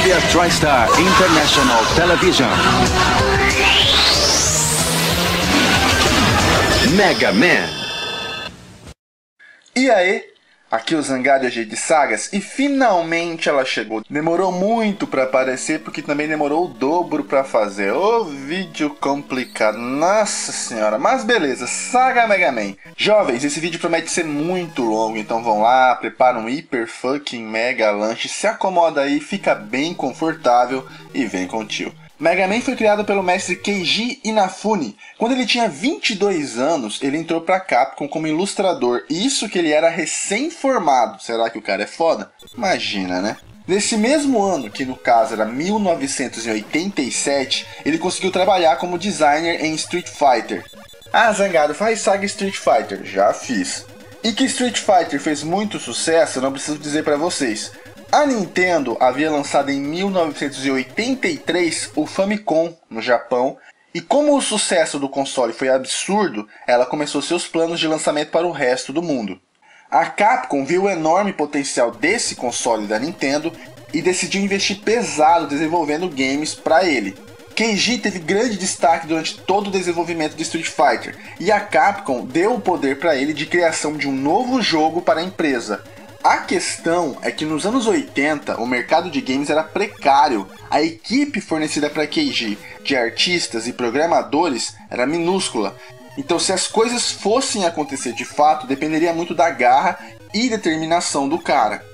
via TriStar International Television. Mega Man. E aí? Aqui é o Zangado AG de Sagas e finalmente ela chegou. Demorou muito pra aparecer porque também demorou o dobro pra fazer. Ô, vídeo complicado, nossa senhora. Mas beleza, Saga Mega Man. Jovens, esse vídeo promete ser muito longo, então vão lá, prepara um hiper fucking mega lanche, se acomoda aí, fica bem confortável e vem com o tio. Mega Man foi criado pelo mestre Keiji Inafune. Quando ele tinha 22 anos, ele entrou pra Capcom como ilustrador. Isso que ele era recém-formado. Será que o cara é foda? Imagina, né? Nesse mesmo ano, que no caso era 1987, ele conseguiu trabalhar como designer em Street Fighter. Ah, Zangado, faz saga Street Fighter. Já fiz. E que Street Fighter fez muito sucesso, eu não preciso dizer pra vocês. A Nintendo havia lançado em 1983 o Famicom no Japão, e como o sucesso do console foi absurdo, ela começou seus planos de lançamento para o resto do mundo. A Capcom viu o enorme potencial desse console da Nintendo e decidiu investir pesado desenvolvendo games para ele. Keiji teve grande destaque durante todo o desenvolvimento de Street Fighter, e a Capcom deu o poder para ele de criação de um novo jogo para a empresa. A questão é que nos anos 80 o mercado de games era precário. A equipe fornecida para Keiji de artistas e programadores era minúscula. Então, se as coisas fossem acontecer de fato, dependeria muito da garra e determinação do cara.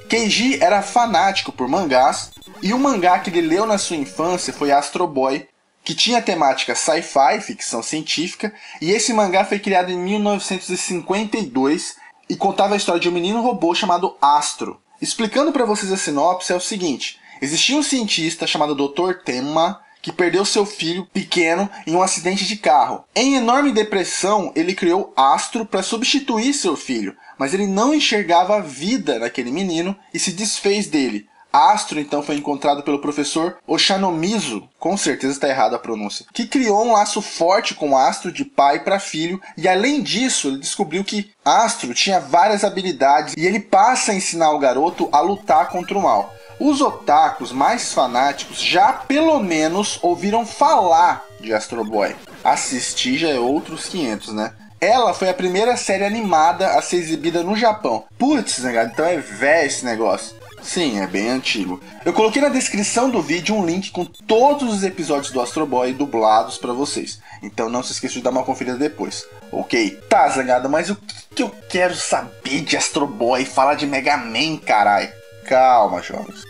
Keiji era fanático por mangás, e o mangá que ele leu na sua infância foi Astro Boy, que tinha temática sci-fi, ficção científica, e esse mangá foi criado em 1952 e contava a história de um menino robô chamado Astro. Explicando para vocês a sinopse é o seguinte: existia um cientista chamado Dr. Tenma que perdeu seu filho pequeno em um acidente de carro. Em enorme depressão, ele criou Astro para substituir seu filho, mas ele não enxergava a vida naquele menino e se desfez dele. Astro então foi encontrado pelo professor Oshinomizu, com certeza está errada a pronúncia, que criou um laço forte com Astro de pai para filho, e além disso ele descobriu que Astro tinha várias habilidades e ele passa a ensinar o garoto a lutar contra o mal. Os otakus mais fanáticos já pelo menos ouviram falar de Astro Boy. Assistir já é outros 500, né? Ela foi a primeira série animada a ser exibida no Japão. Putz, negado, então é velho esse negócio. Sim, é bem antigo. Eu coloquei na descrição do vídeo um link com todos os episódios do Astro Boy dublados pra vocês. Então não se esqueça de dar uma conferida depois, ok? Tá, Zangada, mas o que eu quero saber de Astro Boy? Falar de Mega Man, carai. Calma, jovens.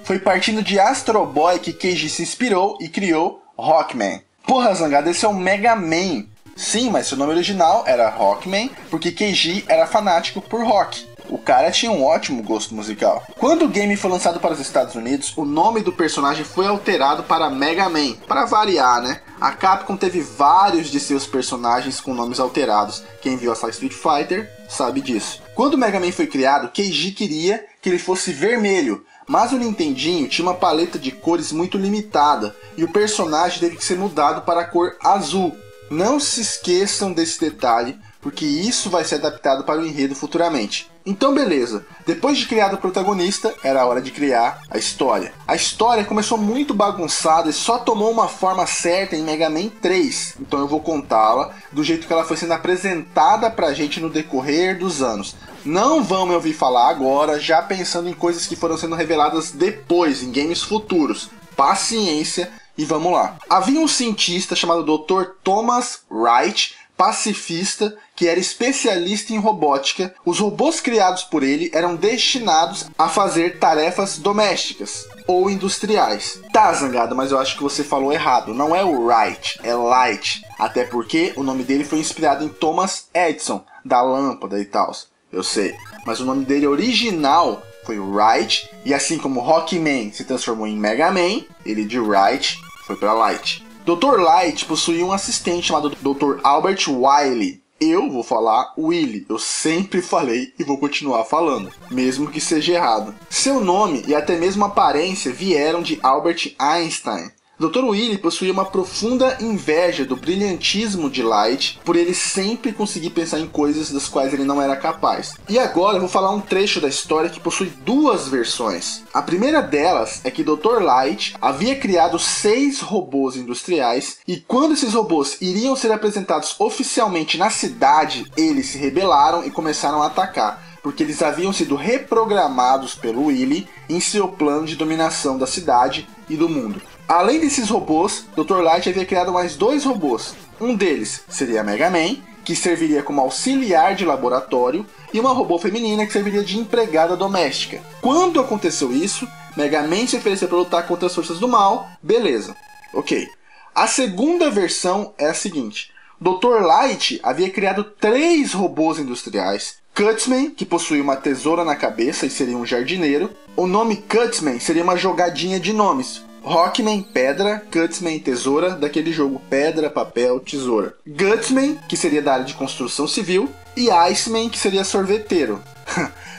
Foi partindo de Astro Boy que Keiji se inspirou e criou Rockman. Porra, Zangada, esse é o Mega Man. Sim, mas seu nome original era Rockman porque Keiji era fanático por rock. O cara tinha um ótimo gosto musical. Quando o game foi lançado para os Estados Unidos, o nome do personagem foi alterado para Mega Man. Para variar, né? A Capcom teve vários de seus personagens com nomes alterados. Quem viu a saga Street Fighter sabe disso. Quando o Mega Man foi criado, Keiji queria que ele fosse vermelho, mas o Nintendinho tinha uma paleta de cores muito limitada e o personagem teve que ser mudado para a cor azul. Não se esqueçam desse detalhe, porque isso vai ser adaptado para o enredo futuramente. Então beleza, depois de criado o protagonista, era a hora de criar a história. A história começou muito bagunçada e só tomou uma forma certa em Mega Man 3. Então eu vou contá-la do jeito que ela foi sendo apresentada pra gente no decorrer dos anos. Não vão me ouvir falar agora, já pensando em coisas que foram sendo reveladas depois, em games futuros. Paciência e vamos lá. Havia um cientista chamado Dr. Thomas Wright, pacifista, que era especialista em robótica. Os robôs criados por ele eram destinados a fazer tarefas domésticas ou industriais. Tá, Zangada, mas eu acho que você falou errado. Não é o Wright, é Light. Até porque o nome dele foi inspirado em Thomas Edison, da lâmpada e tal. Eu sei. Mas o nome dele original foi Wright. E assim como Rockman se transformou em Mega Man, ele de Wright foi para Light. Dr. Light possuía um assistente chamado Dr. Albert Wily. Eu vou falar Willy, eu sempre falei e vou continuar falando, mesmo que seja errado. Seu nome e até mesmo aparência vieram de Albert Einstein. Dr. Wily possuía uma profunda inveja do brilhantismo de Light, por ele sempre conseguir pensar em coisas das quais ele não era capaz. E agora eu vou falar um trecho da história que possui duas versões. A primeira delas é que Dr. Light havia criado 6 robôs industriais, e quando esses robôs iriam ser apresentados oficialmente na cidade, eles se rebelaram e começaram a atacar, porque eles haviam sido reprogramados pelo Wily em seu plano de dominação da cidade e do mundo. Além desses robôs, Dr. Light havia criado mais 2 robôs. Um deles seria a Mega Man, que serviria como auxiliar de laboratório, e uma robô feminina que serviria de empregada doméstica. Quando aconteceu isso, Mega Man se ofereceu para lutar contra as forças do mal, beleza, ok. A segunda versão é a seguinte: Dr. Light havia criado 3 robôs industriais. Cutsman, que possuía uma tesoura na cabeça e seria um jardineiro. O nome Cutsman seria uma jogadinha de nomes. Rockman, pedra, Cutsman, tesoura, daquele jogo pedra, papel, tesoura. Gutsman, que seria da área de construção civil, e Iceman, que seria sorveteiro.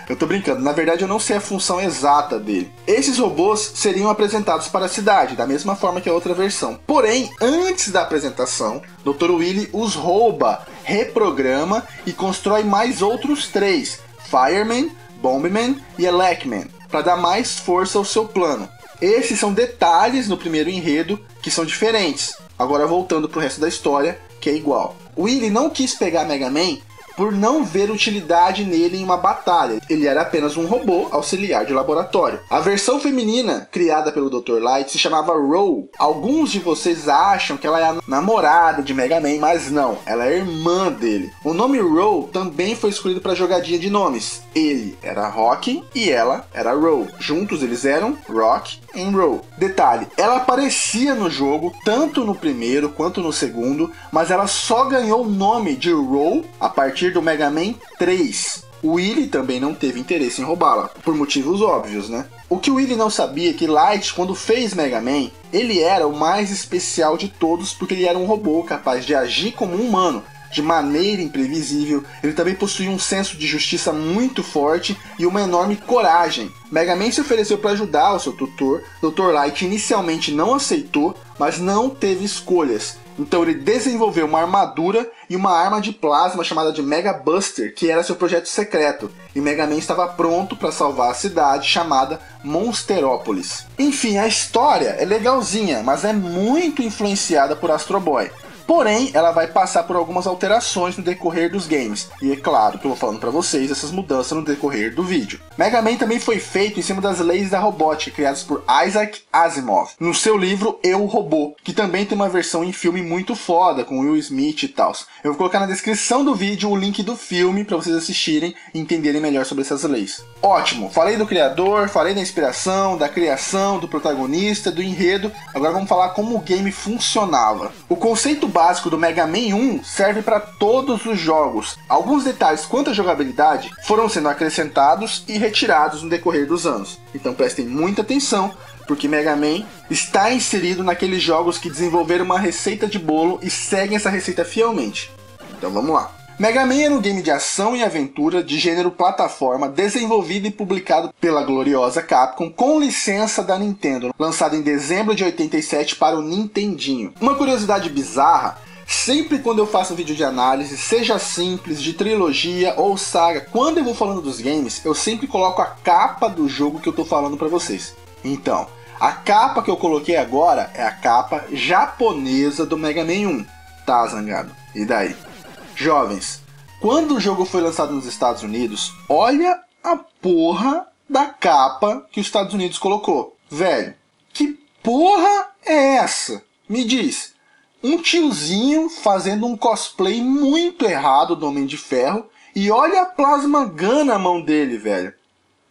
Eu tô brincando, na verdade eu não sei a função exata dele. Esses robôs seriam apresentados para a cidade, da mesma forma que a outra versão. Porém, antes da apresentação, Dr. Wily os rouba, reprograma e constrói mais outros 3, Fireman, Bombman e Elecman, para dar mais força ao seu plano. Esses são detalhes no primeiro enredo que são diferentes. Agora voltando pro resto da história, que é igual. O Wily não quis pegar Mega Man por não ver utilidade nele em uma batalha. Ele era apenas um robô auxiliar de laboratório. A versão feminina, criada pelo Dr. Light, se chamava Ro. Alguns de vocês acham que ela é a namorada de Mega Man, mas não, ela é irmã dele. O nome Ro também foi escolhido para jogadinha de nomes. Ele era Rock e ela era Ro. Juntos eles eram Rock and Ro. Detalhe, ela aparecia no jogo tanto no primeiro quanto no segundo, mas ela só ganhou o nome de Ro a partir do Mega Man 3. O Wily também não teve interesse em roubá-la, por motivos óbvios, né? O que o Wily não sabia é que Light, quando fez Mega Man, ele era o mais especial de todos porque ele era um robô capaz de agir como um humano, de maneira imprevisível. Ele também possuía um senso de justiça muito forte e uma enorme coragem. Mega Man se ofereceu para ajudar o seu tutor. Dr. Light inicialmente não aceitou, mas não teve escolhas. Então ele desenvolveu uma armadura e uma arma de plasma chamada de Mega Buster, que era seu projeto secreto, e Mega Man estava pronto para salvar a cidade chamada Monsterópolis. Enfim, a história é legalzinha, mas é muito influenciada por Astro Boy. Porém, ela vai passar por algumas alterações no decorrer dos games. E é claro que eu vou falando para vocês essas mudanças no decorrer do vídeo. Mega Man também foi feito em cima das leis da robótica, criadas por Isaac Asimov, no seu livro Eu, Robô, que também tem uma versão em filme muito foda, com Will Smith e tal. Eu vou colocar na descrição do vídeo o link do filme para vocês assistirem e entenderem melhor sobre essas leis. Ótimo, falei do criador, falei da inspiração, da criação, do protagonista, do enredo. Agora vamos falar como o game funcionava. O conceito básico do Mega Man 1 serve para todos os jogos. Alguns detalhes quanto à jogabilidade foram sendo acrescentados e retirados no decorrer dos anos. Então prestem muita atenção, porque Mega Man está inserido naqueles jogos que desenvolveram uma receita de bolo e seguem essa receita fielmente. Então vamos lá. Mega Man era um game de ação e aventura de gênero plataforma, desenvolvido e publicado pela gloriosa Capcom com licença da Nintendo, lançado em dezembro de 87 para o Nintendinho. Uma curiosidade bizarra: sempre quando eu faço um vídeo de análise, seja simples, de trilogia ou saga, quando eu vou falando dos games, eu sempre coloco a capa do jogo que eu tô falando para vocês. Então, a capa que eu coloquei agora é a capa japonesa do Mega Man 1. Tá, Zangado? E daí? Jovens, quando o jogo foi lançado nos Estados Unidos, olha a porra da capa que os Estados Unidos colocou. Velho, que porra é essa? Me diz. Um tiozinho fazendo um cosplay muito errado do Homem de Ferro, e olha a Plasma Gun na mão dele, velho.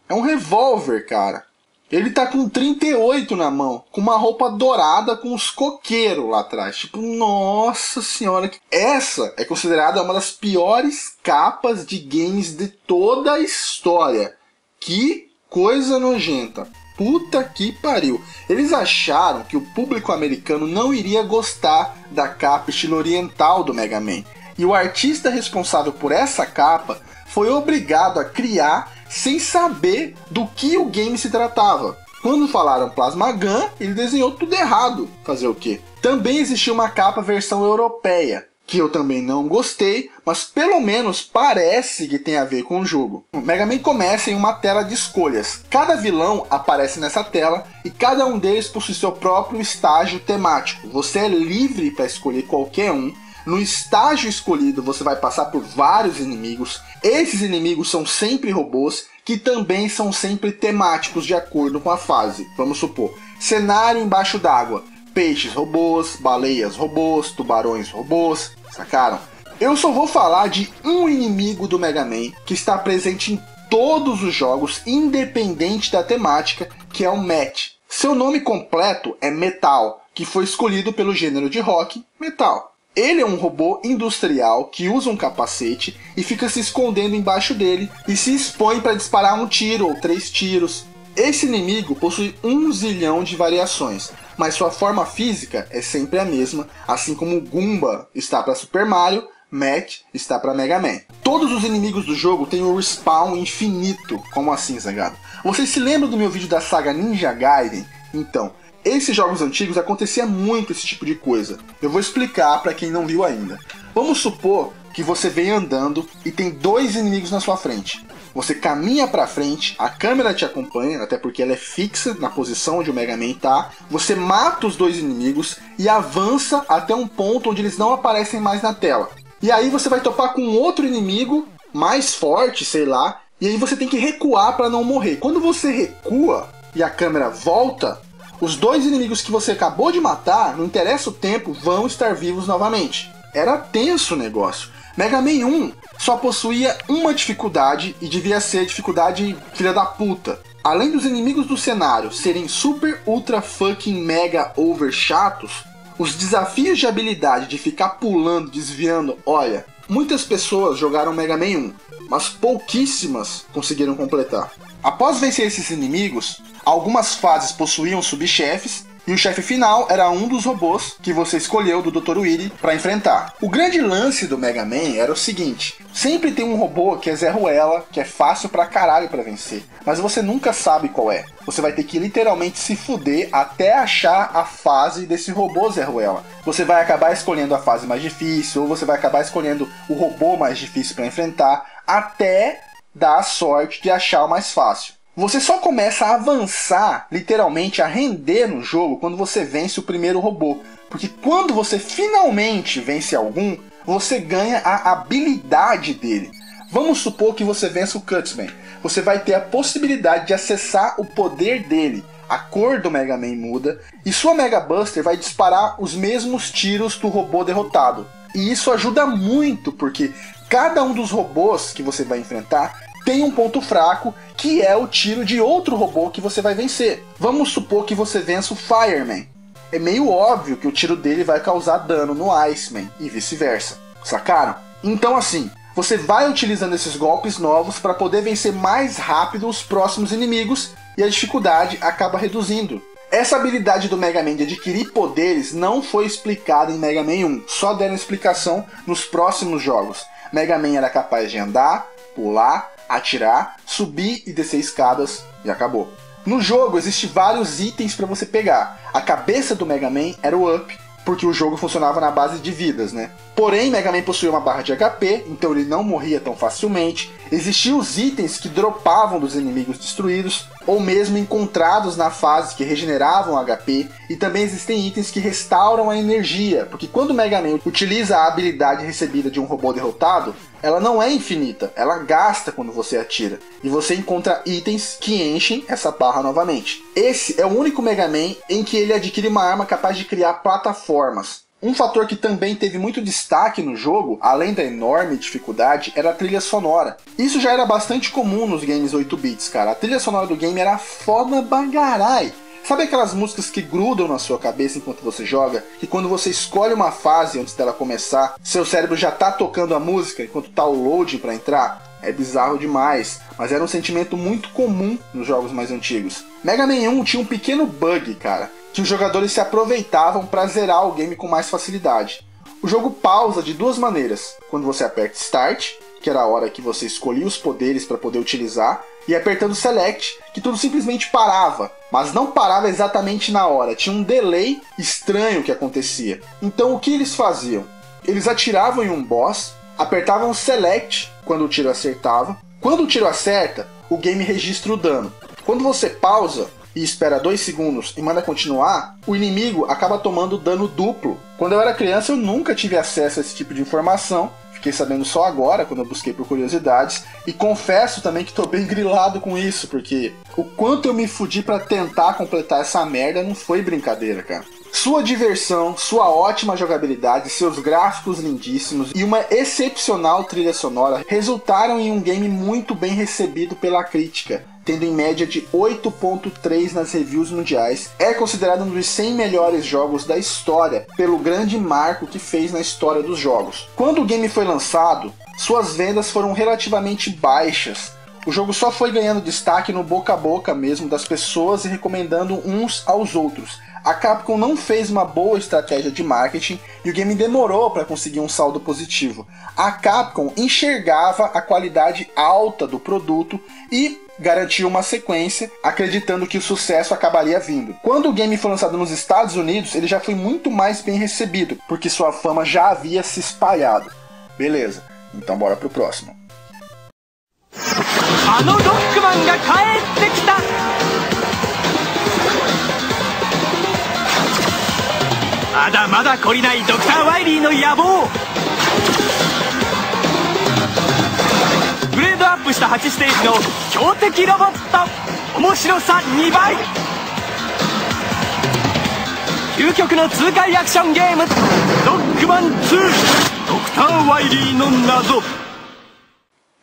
É um revólver, cara. Ele tá com 38 na mão, com uma roupa dourada com os coqueiros lá atrás. Tipo, nossa senhora. Essa é considerada uma das piores capas de games de toda a história. Que coisa nojenta. Puta que pariu. Eles acharam que o público americano não iria gostar da capa estilo oriental do Mega Man. E o artista responsável por essa capa foi obrigado a criar sem saber do que o game se tratava. Quando falaram Plasma Gun, ele desenhou tudo errado. Fazer o quê? Também existiu uma capa versão europeia, que eu também não gostei, mas pelo menos parece que tem a ver com o jogo. O Mega Man começa em uma tela de escolhas. Cada vilão aparece nessa tela e cada um deles possui seu próprio estágio temático. Você é livre para escolher qualquer um. No estágio escolhido você vai passar por vários inimigos. Esses inimigos são sempre robôs, que também são sempre temáticos de acordo com a fase. Vamos supor, cenário embaixo d'água. Peixes robôs, baleias robôs, tubarões robôs, sacaram? Eu só vou falar de um inimigo do Mega Man que está presente em todos os jogos, independente da temática, que é o Matt. Seu nome completo é Metal, que foi escolhido pelo gênero de rock Metal. Ele é um robô industrial que usa um capacete e fica se escondendo embaixo dele e se expõe para disparar um tiro ou 3 tiros. Esse inimigo possui 1 zilhão de variações, mas sua forma física é sempre a mesma, assim como o Goomba está para Super Mario, Matt está para Mega Man. Todos os inimigos do jogo têm um respawn infinito. Como assim, Zangado? Vocês se lembram do meu vídeo da saga Ninja Gaiden? Então, esses jogos antigos acontecia muito esse tipo de coisa. Eu vou explicar para quem não viu ainda. Vamos supor que você vem andando e tem 2 inimigos na sua frente. Você caminha para frente, a câmera te acompanha, até porque ela é fixa na posição onde o Mega Man está. Você mata os 2 inimigos e avança até um ponto onde eles não aparecem mais na tela. E aí você vai topar com outro inimigo mais forte, sei lá, e aí você tem que recuar para não morrer. Quando você recua e a câmera volta, os 2 inimigos que você acabou de matar, não interessa o tempo, vão estar vivos novamente. Era tenso o negócio. Mega Man 1 só possuía uma dificuldade e devia ser dificuldade filha da puta. Além dos inimigos do cenário serem super ultra fucking mega over chatos, os desafios de habilidade de ficar pulando, desviando, olha, muitas pessoas jogaram Mega Man 1, mas pouquíssimas conseguiram completar. Após vencer esses inimigos, algumas fases possuíam subchefes, e o chefe final era um dos robôs que você escolheu do Dr. Wily para enfrentar. O grande lance do Mega Man era o seguinte: sempre tem um robô que é Zé Ruela, que é fácil pra caralho pra vencer, mas você nunca sabe qual é. Você vai ter que literalmente se fuder até achar a fase desse robô Zé Ruela. Você vai acabar escolhendo a fase mais difícil, ou você vai acabar escolhendo o robô mais difícil para enfrentar, até dar a sorte de achar o mais fácil. Você só começa a avançar, literalmente a render no jogo, quando você vence o primeiro robô. Porque quando você finalmente vence algum, você ganha a habilidade dele. Vamos supor que você vença o Cutsman. Você vai ter a possibilidade de acessar o poder dele. A cor do Mega Man muda e sua Mega Buster vai disparar os mesmos tiros do robô derrotado. E isso ajuda muito, porque cada um dos robôs que você vai enfrentar tem um ponto fraco, que é o tiro de outro robô que você vai vencer. Vamos supor que você vença o Fireman. É meio óbvio que o tiro dele vai causar dano no Iceman e vice-versa. Sacaram? Então assim, você vai utilizando esses golpes novos para poder vencer mais rápido os próximos inimigos e a dificuldade acaba reduzindo. Essa habilidade do Mega Man de adquirir poderes não foi explicada em Mega Man 1, só deram explicação nos próximos jogos. Mega Man era capaz de andar, pular, atirar, subir e descer escadas e acabou. No jogo existem vários itens para você pegar. A cabeça do Mega Man era o Up, porque o jogo funcionava na base de vidas, né? Porém, Mega Man possuía uma barra de HP, então ele não morria tão facilmente. Existiam os itens que dropavam dos inimigos destruídos, ou mesmo encontrados na fase que regeneravam HP, e também existem itens que restauram a energia, porque quando o Mega Man utiliza a habilidade recebida de um robô derrotado, ela não é infinita, ela gasta quando você atira, e você encontra itens que enchem essa barra novamente. Esse é o único Mega Man em que ele adquire uma arma capaz de criar plataformas. Um fator que também teve muito destaque no jogo, além da enorme dificuldade, era a trilha sonora. Isso já era bastante comum nos games 8 bits, cara. A trilha sonora do game era foda bagarai. Sabe aquelas músicas que grudam na sua cabeça enquanto você joga? Que quando você escolhe uma fase antes dela começar, seu cérebro já tá tocando a música enquanto tá o loading pra entrar? É bizarro demais, mas era um sentimento muito comum nos jogos mais antigos. Mega Man 1 tinha um pequeno bug, cara, que os jogadores se aproveitavam para zerar o game com mais facilidade. O jogo pausa de duas maneiras, quando você aperta Start que era a hora que você escolhia os poderes para poder utilizar, e apertando Select, que tudo simplesmente parava. Mas não parava exatamente na hora, tinha um delay estranho que acontecia. Então o que eles faziam? Eles atiravam em um boss, apertavam Select quando o tiro acertava. Quando o tiro acerta, o game registra o dano. Quando você pausa e espera 2 segundos e manda continuar, o inimigo acaba tomando dano duplo. Quando eu era criança eu nunca tive acesso a esse tipo de informação, fiquei sabendo só agora quando eu busquei por curiosidades, e confesso também que tô bem grilado com isso, porque o quanto eu me fudi pra tentar completar essa merda não foi brincadeira, cara. Sua diversão, sua ótima jogabilidade, seus gráficos lindíssimos e uma excepcional trilha sonora resultaram em um game muito bem recebido pela crítica, tendo em média de 8.3 nas reviews mundiais. É considerado um dos 100 melhores jogos da história, pelo grande marco que fez na história dos jogos. Quando o game foi lançado, suas vendas foram relativamente baixas. O jogo só foi ganhando destaque no boca a boca mesmo das pessoas e recomendando uns aos outros. A Capcom não fez uma boa estratégia de marketing e o game demorou para conseguir um saldo positivo. A Capcom enxergava a qualidade alta do produto e garantiu uma sequência, acreditando que o sucesso acabaria vindo. Quando o game foi lançado nos Estados Unidos, ele já foi muito mais bem recebido, porque sua fama já havia se espalhado. Beleza, então bora pro próximo.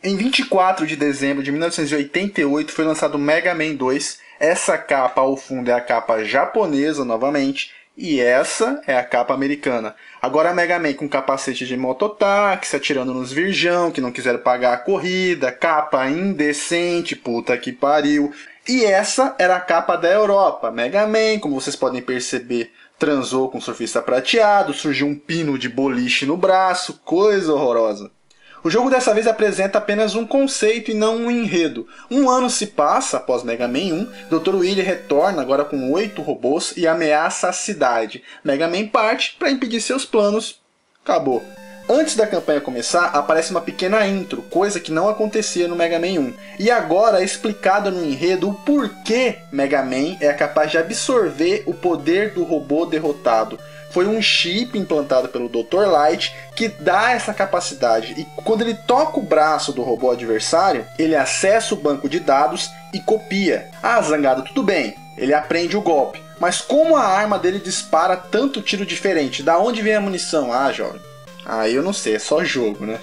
Em 24 de dezembro de 1988 foi lançado Mega Man 2. Essa capa ao fundo é a capa japonesa novamente, e essa é a capa americana. Agora Mega Man com capacete de mototáxi, atirando nos virgão que não quiseram pagar a corrida, capa indecente, puta que pariu. E essa era a capa da Europa. Mega Man, como vocês podem perceber, transou com um surfista prateado, surgiu um pino de boliche no braço, coisa horrorosa. O jogo dessa vez apresenta apenas um conceito e não um enredo. Um ano se passa após Mega Man 1, Dr. Wily retorna agora com 8 robôs e ameaça a cidade. Mega Man parte para impedir seus planos. Acabou. Antes da campanha começar, aparece uma pequena intro, coisa que não acontecia no Mega Man 1. E agora é explicado no enredo o porquê Mega Man é capaz de absorver o poder do robô derrotado. Foi um chip implantado pelo Dr. Light que dá essa capacidade, e quando ele toca o braço do robô adversário, ele acessa o banco de dados e copia. Ah, Zangado, tudo bem, ele aprende o golpe, mas como a arma dele dispara tanto tiro diferente? Da onde vem a munição? Ah, jovem, eu não sei, é só jogo, né?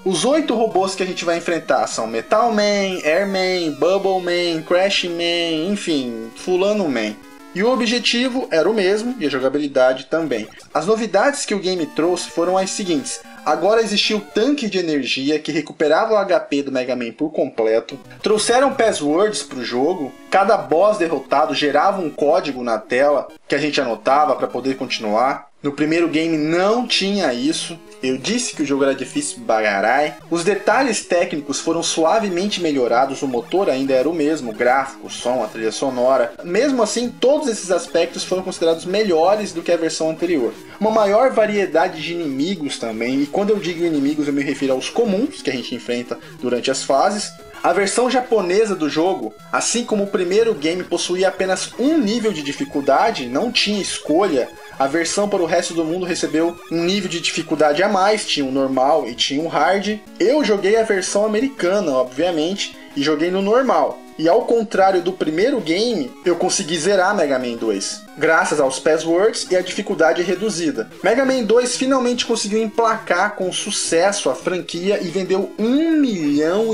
Os 8 robôs que a gente vai enfrentar são Metal Man, Airman, Bubble Man, Crash Man, enfim, Fulano Man. E o objetivo era o mesmo, e a jogabilidade também. As novidades que o game trouxe foram as seguintes. Agora existia o tanque de energia que recuperava o HP do Mega Man por completo. Trouxeram passwords para o jogo. Cada boss derrotado gerava um código na tela que a gente anotava para poder continuar. No primeiro game não tinha isso. Eu disse que o jogo era difícil bagarai. Os detalhes técnicos foram suavemente melhorados, o motor ainda era o mesmo, o gráfico, o som, a trilha sonora. Mesmo assim, todos esses aspectos foram considerados melhores do que a versão anterior. Uma maior variedade de inimigos também, e quando eu digo inimigos eu me refiro aos comuns que a gente enfrenta durante as fases. A versão japonesa do jogo, assim como o primeiro game possuía apenas um nível de dificuldade, não tinha escolha, a versão para o resto do mundo recebeu um nível de dificuldade a mais, tinha um normal e tinha um hard. Eu joguei a versão americana, obviamente, e joguei no normal. E ao contrário do primeiro game, eu consegui zerar Mega Man 2, graças aos passwords e a dificuldade reduzida. Mega Man 2 finalmente conseguiu emplacar com sucesso a franquia e vendeu 1,5 milhão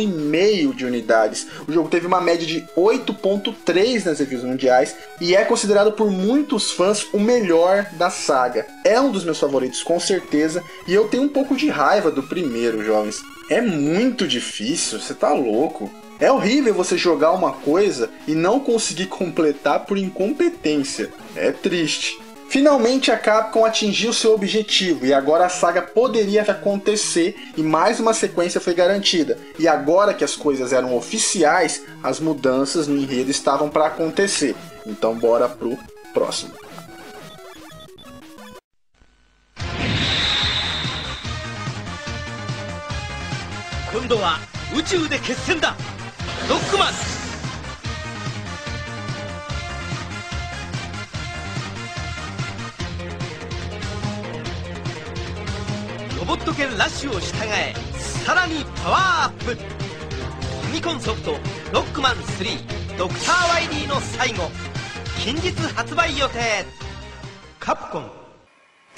de unidades. O jogo teve uma média de 8.3 nas reviews mundiais e é considerado por muitos fãs o melhor da saga. É um dos meus favoritos com certeza, e eu tenho um pouco de raiva do primeiro, jovens. É muito difícil, você tá louco. É horrível você jogar uma coisa e não conseguir completar por incompetência. É triste. Finalmente a Capcom atingiu seu objetivo e agora a saga poderia acontecer e mais uma sequência foi garantida. E agora que as coisas eram oficiais, as mudanças no enredo estavam para acontecer. Então bora pro próximo. 今度は宇宙で決戦だ。ロックマン。ロボット犬ラッシュを従え、さらにパワーアップ。ファミコンソフトロックマン3ドクター・ワイリーの最後、近日発売予定。カプコン。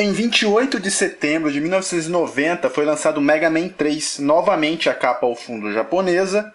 Em 28 de setembro de 1990 foi lançado Mega Man 3, novamente a capa ao fundo japonesa,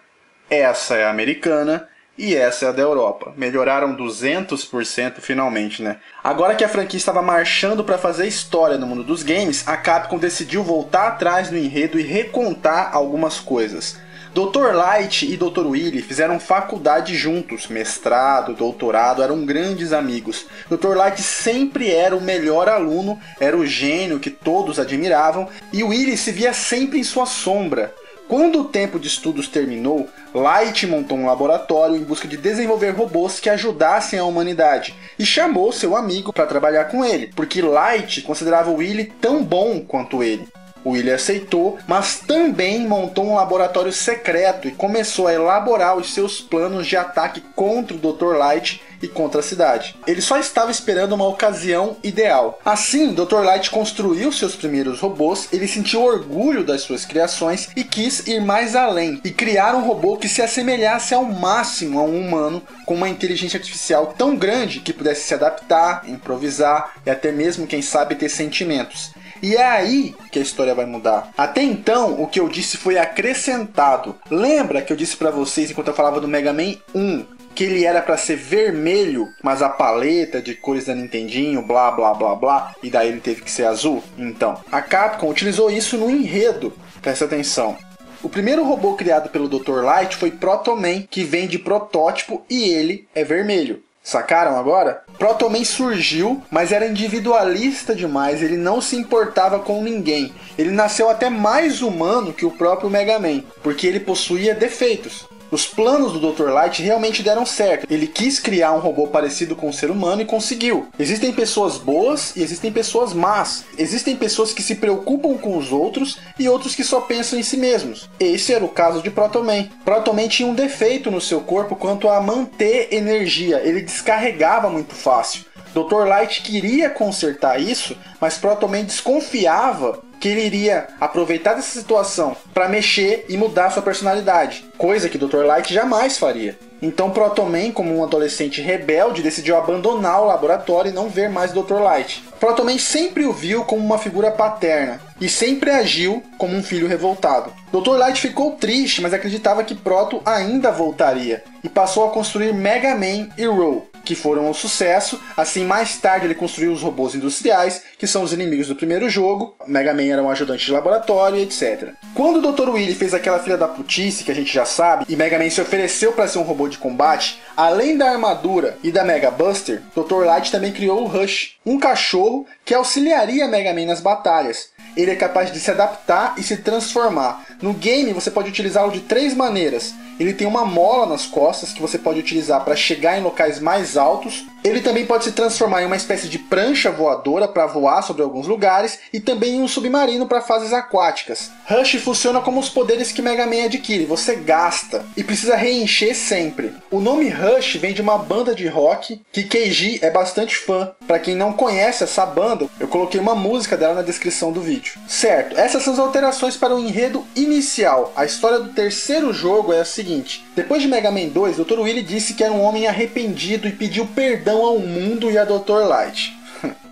essa é a americana e essa é a da Europa. Melhoraram 200% finalmente, né? Agora que a franquia estava marchando para fazer história no mundo dos games, a Capcom decidiu voltar atrás no enredo e recontar algumas coisas. Dr. Light e Dr. Willy fizeram faculdade juntos, mestrado, doutorado, eram grandes amigos. Dr. Light sempre era o melhor aluno, era o gênio que todos admiravam, e Willy se via sempre em sua sombra. Quando o tempo de estudos terminou, Light montou um laboratório em busca de desenvolver robôs que ajudassem a humanidade, e chamou seu amigo para trabalhar com ele, porque Light considerava Willy tão bom quanto ele. O Willy aceitou, mas também montou um laboratório secreto e começou a elaborar os seus planos de ataque contra o Dr. Light e contra a cidade. Ele só estava esperando uma ocasião ideal. Assim, Dr. Light construiu seus primeiros robôs, ele sentiu orgulho das suas criações e quis ir mais além e criar um robô que se assemelhasse ao máximo a um humano, com uma inteligência artificial tão grande que pudesse se adaptar, improvisar e até mesmo, quem sabe, ter sentimentos. E é aí que a história vai mudar. Até então, o que eu disse foi acrescentado. Lembra que eu disse pra vocês, enquanto eu falava do Mega Man 1, que ele era pra ser vermelho, mas a paleta de cores da Nintendinho, blá blá blá blá, e daí ele teve que ser azul? Então, a Capcom utilizou isso no enredo. Presta atenção. O primeiro robô criado pelo Dr. Light foi Proto Man, que vem de protótipo e ele é vermelho. Sacaram agora? Proto Man surgiu, mas era individualista demais, ele não se importava com ninguém. Ele nasceu até mais humano que o próprio Mega Man, porque ele possuía defeitos. Os planos do Dr. Light realmente deram certo. Ele quis criar um robô parecido com um ser humano e conseguiu. Existem pessoas boas e existem pessoas más. Existem pessoas que se preocupam com os outros e outros que só pensam em si mesmos. Esse era o caso de Proto Man. Proto Man tinha um defeito no seu corpo quanto a manter energia. Ele descarregava muito fácil. Dr. Light queria consertar isso, mas Proto Man desconfiava que ele iria aproveitar dessa situação para mexer e mudar sua personalidade, coisa que Dr. Light jamais faria. Então Proto Man, como um adolescente rebelde, decidiu abandonar o laboratório e não ver mais Dr. Light. Proto Man sempre o viu como uma figura paterna e sempre agiu como um filho revoltado. Dr. Light ficou triste, mas acreditava que Proto ainda voltaria e passou a construir Mega Man e Roll, que foram um sucesso. Assim, mais tarde ele construiu os robôs industriais, que são os inimigos do primeiro jogo. Mega Man era um ajudante de laboratório, etc. Quando o Dr. Willy fez aquela filha da putice, que a gente já sabe, e Mega Man se ofereceu para ser um robô de combate, além da armadura e da Mega Buster, Dr. Light também criou o Rush, um cachorro que auxiliaria Mega Man nas batalhas. Ele é capaz de se adaptar e se transformar. No game você pode utilizá-lo de 3 maneiras. Ele tem uma mola nas costas que você pode utilizar para chegar em locais mais altos. Ele também pode se transformar em uma espécie de prancha voadora para voar sobre alguns lugares e também em um submarino para fases aquáticas. Rush funciona como os poderes que Mega Man adquire, você gasta e precisa reencher sempre. O nome Rush vem de uma banda de rock que Keiji é bastante fã. Para quem não conhece essa banda, eu coloquei uma música dela na descrição do vídeo. Certo, essas são as alterações para o enredo inicial. A história do terceiro jogo é a seguinte: depois de Mega Man 2, Dr. Willy disse que era um homem arrependido e pediu perdão ao mundo e a Dr. Light.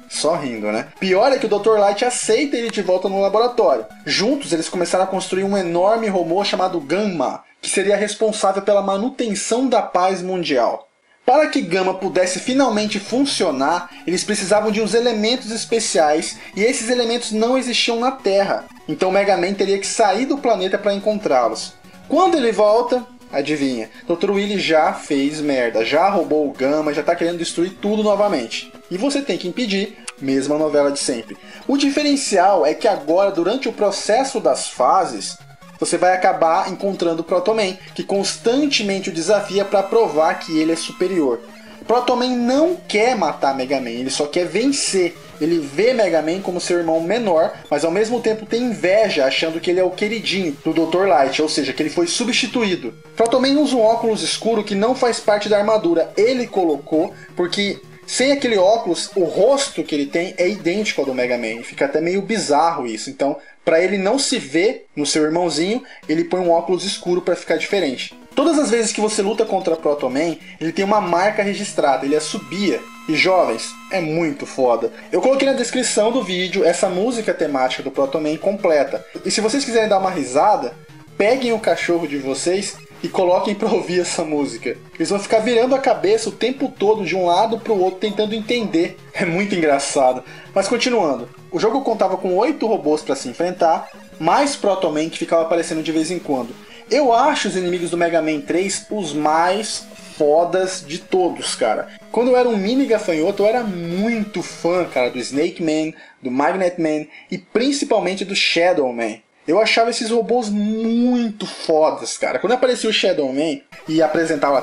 Só rindo, né? Pior é que o Dr. Light aceita ele de volta no laboratório. Juntos eles começaram a construir um enorme robô chamado Gamma, que seria responsável pela manutenção da paz mundial. Para que Gamma pudesse finalmente funcionar, eles precisavam de uns elementos especiais, e esses elementos não existiam na Terra. Então Mega Man teria que sair do planeta para encontrá-los. Quando ele volta, adivinha, Dr. Willy já fez merda, já roubou o Gamma, já tá querendo destruir tudo novamente. e você tem que impedir, mesma novela de sempre. O diferencial é que agora, durante o processo das fases, você vai acabar encontrando o Proto Man, que constantemente o desafia para provar que ele é superior. Proto Man não quer matar Mega Man, ele só quer vencer. Ele vê Mega Man como seu irmão menor, mas ao mesmo tempo tem inveja, achando que ele é o queridinho do Dr. Light, ou seja, que ele foi substituído. Proto Man usa um óculos escuro que não faz parte da armadura, ele colocou porque sem aquele óculos, o rosto que ele tem é idêntico ao do Mega Man, fica até meio bizarro isso. Então, para ele não se ver no seu irmãozinho, ele põe um óculos escuro para ficar diferente. Todas as vezes que você luta contra Proto Man, ele tem uma marca registrada, ele assobia. E jovens, é muito foda. Eu coloquei na descrição do vídeo essa música temática do Proto Man completa. E se vocês quiserem dar uma risada, peguem o cachorro de vocês e coloquem pra ouvir essa música. Eles vão ficar virando a cabeça o tempo todo de um lado pro outro tentando entender. É muito engraçado. Mas continuando. O jogo contava com 8 robôs para se enfrentar, mais Proto Man que ficava aparecendo de vez em quando. Eu acho os inimigos do Mega Man 3 os mais fodas de todos, cara. Quando eu era um mini gafanhoto, eu era muito fã, cara, do Snake Man, do Magnet Man e principalmente do Shadow Man. Eu achava esses robôs muito fodas, cara. Quando aparecia o Shadow Man e apresentava,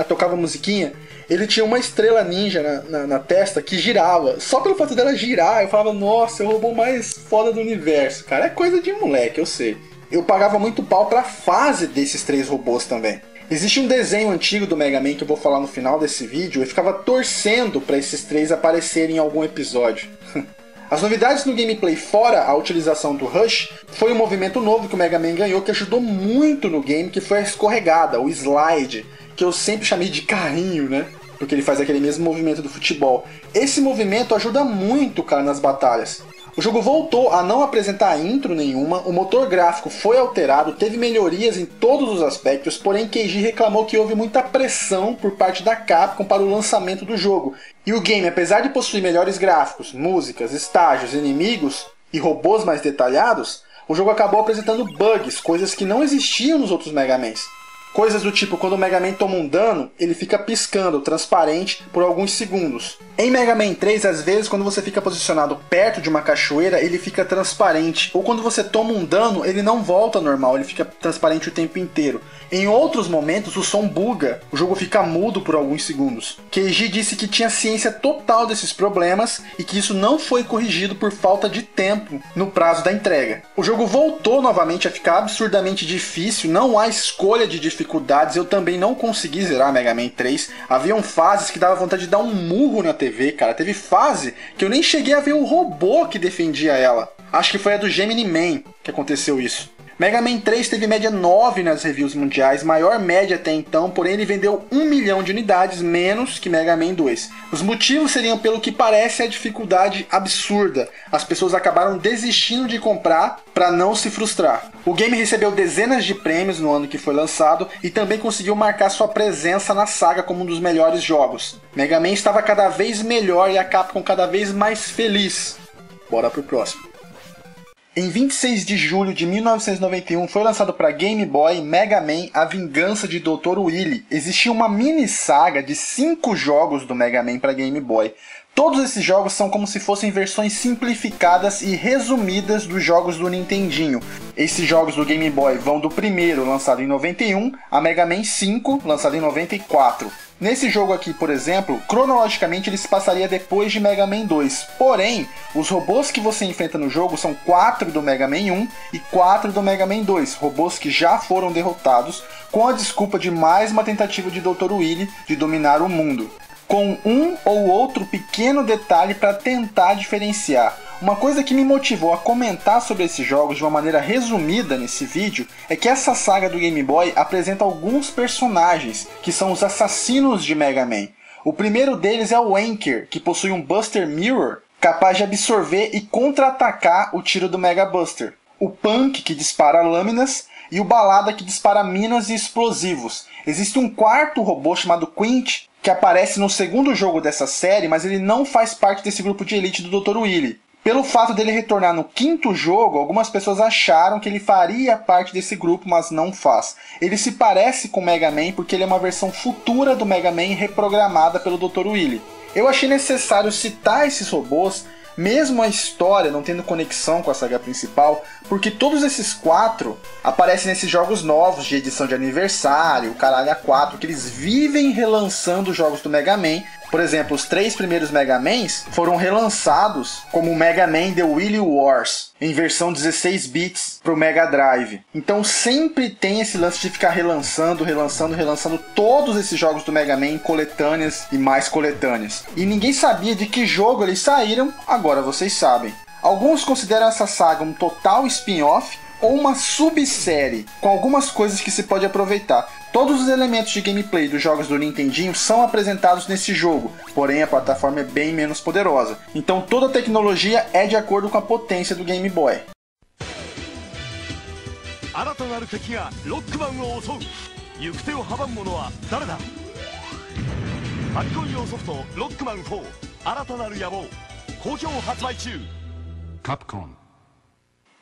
tocava musiquinha, ele tinha uma estrela ninja na testa que girava. Só pelo fato dela girar, eu falava, nossa, é o robô mais foda do universo. Cara, é coisa de moleque, eu sei. Eu pagava muito pau pra fase desses 3 robôs também. Existe um desenho antigo do Mega Man que eu vou falar no final desse vídeo. Eu ficava torcendo pra esses 3 aparecerem em algum episódio. As novidades no gameplay fora a utilização do Rush foi um movimento novo que o Mega Man ganhou que ajudou muito no game, que foi a escorregada, o slide, que eu sempre chamei de carrinho, né? Porque ele faz aquele mesmo movimento do futebol. Esse movimento ajuda muito, cara, nas batalhas. O jogo voltou a não apresentar intro nenhuma, o motor gráfico foi alterado, teve melhorias em todos os aspectos, porém Keiji reclamou que houve muita pressão por parte da Capcom para o lançamento do jogo. E o game, apesar de possuir melhores gráficos, músicas, estágios, inimigos e robôs mais detalhados, o jogo acabou apresentando bugs, coisas que não existiam nos outros Mega Mans. Coisas do tipo, quando o Mega Man toma um dano, ele fica piscando, transparente, por alguns segundos. Em Mega Man 3, às vezes, quando você fica posicionado perto de uma cachoeira, ele fica transparente. Ou quando você toma um dano, ele não volta ao normal, ele fica transparente o tempo inteiro. Em outros momentos, o som buga, o jogo fica mudo por alguns segundos. Keiji disse que tinha ciência total desses problemas e que isso não foi corrigido por falta de tempo no prazo da entrega. O jogo voltou novamente a ficar absurdamente difícil, não há escolha de dificuldades, eu também não consegui zerar Mega Man 3. Haviam fases que dava vontade de dar um murro na TV, cara. Teve fase que eu nem cheguei a ver o robô que defendia ela. Acho que foi a do Gemini Man que aconteceu isso. Mega Man 3 teve média 9 nas reviews mundiais, maior média até então, porém ele vendeu 1 milhão de unidades, menos que Mega Man 2. Os motivos seriam, pelo que parece, a dificuldade absurda. As pessoas acabaram desistindo de comprar para não se frustrar. O game recebeu dezenas de prêmios no ano que foi lançado e também conseguiu marcar sua presença na saga como um dos melhores jogos. Mega Man estava cada vez melhor e a Capcom cada vez mais feliz. Bora pro próximo. Em 26 de julho de 1991 foi lançado para Game Boy Mega Man A Vingança de Dr. Willy. Existia uma mini saga de 5 jogos do Mega Man para Game Boy. Todos esses jogos são como se fossem versões simplificadas e resumidas dos jogos do Nintendinho. Esses jogos do Game Boy vão do primeiro, lançado em 91, a Mega Man 5, lançado em 94. Nesse jogo aqui, por exemplo, cronologicamente ele se passaria depois de Mega Man 2. Porém, os robôs que você enfrenta no jogo são 4 do Mega Man 1 e 4 do Mega Man 2. Robôs que já foram derrotados com a desculpa de mais uma tentativa de Dr. Willy de dominar o mundo, com um ou outro pequeno detalhe para tentar diferenciar. Uma coisa que me motivou a comentar sobre esses jogos de uma maneira resumida nesse vídeo é que essa saga do Game Boy apresenta alguns personagens que são os assassinos de Mega Man. O primeiro deles é o Anker, que possui um Buster Mirror capaz de absorver e contra-atacar o tiro do Mega Buster. O Punk, que dispara lâminas, e o Balada, que dispara minas e explosivos. Existe um quarto robô chamado Quint, que aparece no segundo jogo dessa série, mas ele não faz parte desse grupo de elite do Dr. Willy. Pelo fato dele retornar no quinto jogo, algumas pessoas acharam que ele faria parte desse grupo, mas não faz. Ele se parece com o Mega Man porque ele é uma versão futura do Mega Man reprogramada pelo Dr. Willy. Eu achei necessário citar esses robôs, mesmo a história não tendo conexão com a saga principal, porque todos esses 4 aparecem nesses jogos novos de edição de aniversário, o caralho A4, que eles vivem relançando jogos do Mega Man. Por exemplo, os 3 primeiros Mega Mans foram relançados como Mega Man The Wily Wars, em versão 16 bits para o Mega Drive. Então sempre tem esse lance de ficar relançando todos esses jogos do Mega Man em coletâneas e mais coletâneas. E ninguém sabia de que jogo eles saíram, agora vocês sabem. Alguns consideram essa saga um total spin-off ou uma subsérie, com algumas coisas que se pode aproveitar. Todos os elementos de gameplay dos jogos do Nintendinho são apresentados nesse jogo, porém a plataforma é bem menos poderosa. Então toda a tecnologia é de acordo com a potência do Game Boy. Capcom.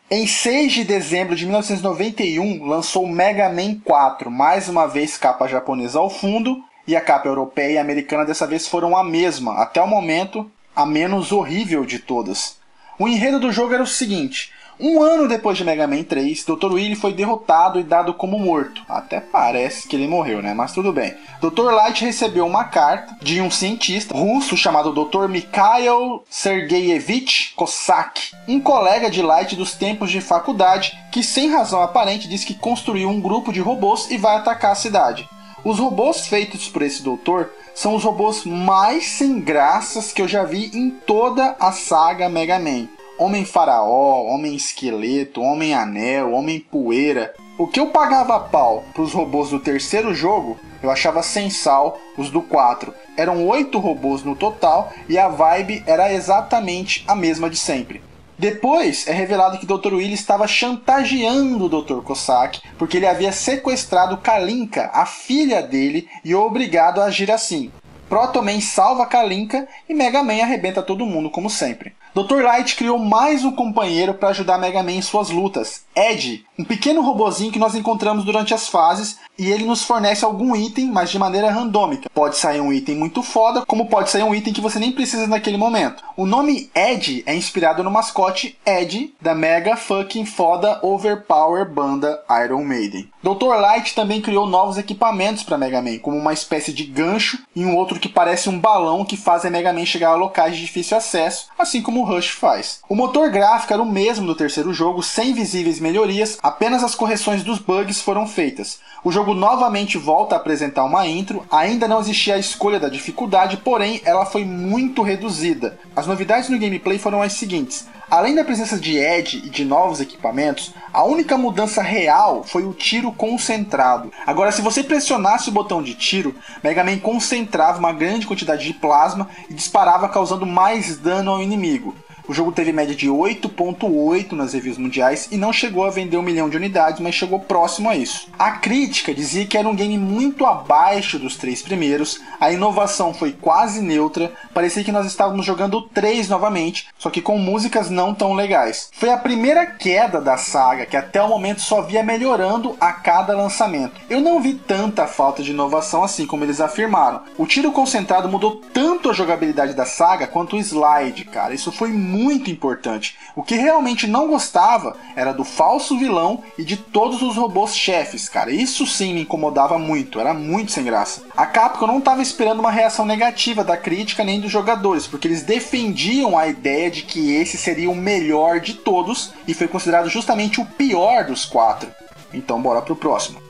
Em 6 de dezembro de 1991, lançou o Mega Man 4, mais uma vez capa japonesa ao fundo, e a capa europeia e americana dessa vez foram a mesma, até o momento, a menos horrível de todas. O enredo do jogo era o seguinte: um ano depois de Mega Man 3, Dr. Wily foi derrotado e dado como morto. Até parece que ele morreu, né? Mas tudo bem. Dr. Light recebeu uma carta de um cientista russo chamado Dr. Mikhail Sergeyevich Cossack, um colega de Light dos tempos de faculdade, que sem razão aparente diz que construiu um grupo de robôs e vai atacar a cidade. Os robôs feitos por esse doutor são os robôs mais sem graças que eu já vi em toda a saga Mega Man. Homem Faraó, Homem Esqueleto, Homem Anel, Homem Poeira. O que eu pagava pau pros robôs do terceiro jogo, eu achava sem sal os do 4. Eram 8 robôs no total e a vibe era exatamente a mesma de sempre. Depois é revelado que Dr. Wily estava chantageando o Dr. Cossack porque ele havia sequestrado Kalinka, a filha dele, e o obrigado a agir assim. Proto Man salva Kalinka e Mega Man arrebenta todo mundo como sempre. Dr. Light criou mais um companheiro para ajudar Mega Man em suas lutas, Ed, um pequeno robozinho que nós encontramos durante as fases, e ele nos fornece algum item, mas de maneira randômica. Pode sair um item muito foda, como pode sair um item que você nem precisa naquele momento. O nome Ed é inspirado no mascote Ed, da mega fucking foda overpower banda Iron Maiden. Dr. Light também criou novos equipamentos para Mega Man, como uma espécie de gancho e um outro que parece um balão que faz a Mega Man chegar a locais de difícil acesso, assim como o Rush faz. O motor gráfico era o mesmo do terceiro jogo, sem visíveis melhorias, apenas as correções dos bugs foram feitas. O jogo novamente volta a apresentar uma intro, ainda não existia a escolha da dificuldade, porém ela foi muito reduzida. As novidades no gameplay foram as seguintes: além da presença de Ed e de novos equipamentos, a única mudança real foi o tiro concentrado. Agora, se você pressionasse o botão de tiro, Mega Man concentrava uma grande quantidade de plasma e disparava, causando mais dano ao inimigo. O jogo teve média de 8.8 nas reviews mundiais e não chegou a vender 1 milhão de unidades, mas chegou próximo a isso. A crítica dizia que era um game muito abaixo dos 3 primeiros, a inovação foi quase neutra, parecia que nós estávamos jogando o 3 novamente, só que com músicas não tão legais. Foi a primeira queda da saga, que até o momento só via melhorando a cada lançamento. Eu não vi tanta falta de inovação assim como eles afirmaram. O tiro concentrado mudou tanto a jogabilidade da saga quanto o slide, cara. Isso foi muito importante. O que realmente não gostava era do falso vilão e de todos os robôs chefes, cara. Isso sim me incomodava muito, era muito sem graça. A Capcom não estava esperando uma reação negativa da crítica nem dos jogadores, porque eles defendiam a ideia de que esse seria o melhor de todos e foi considerado justamente o pior dos 4. Então bora pro próximo.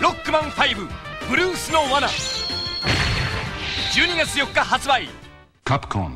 Rockman 5 ブルースの罠12月4日発売 Capcom.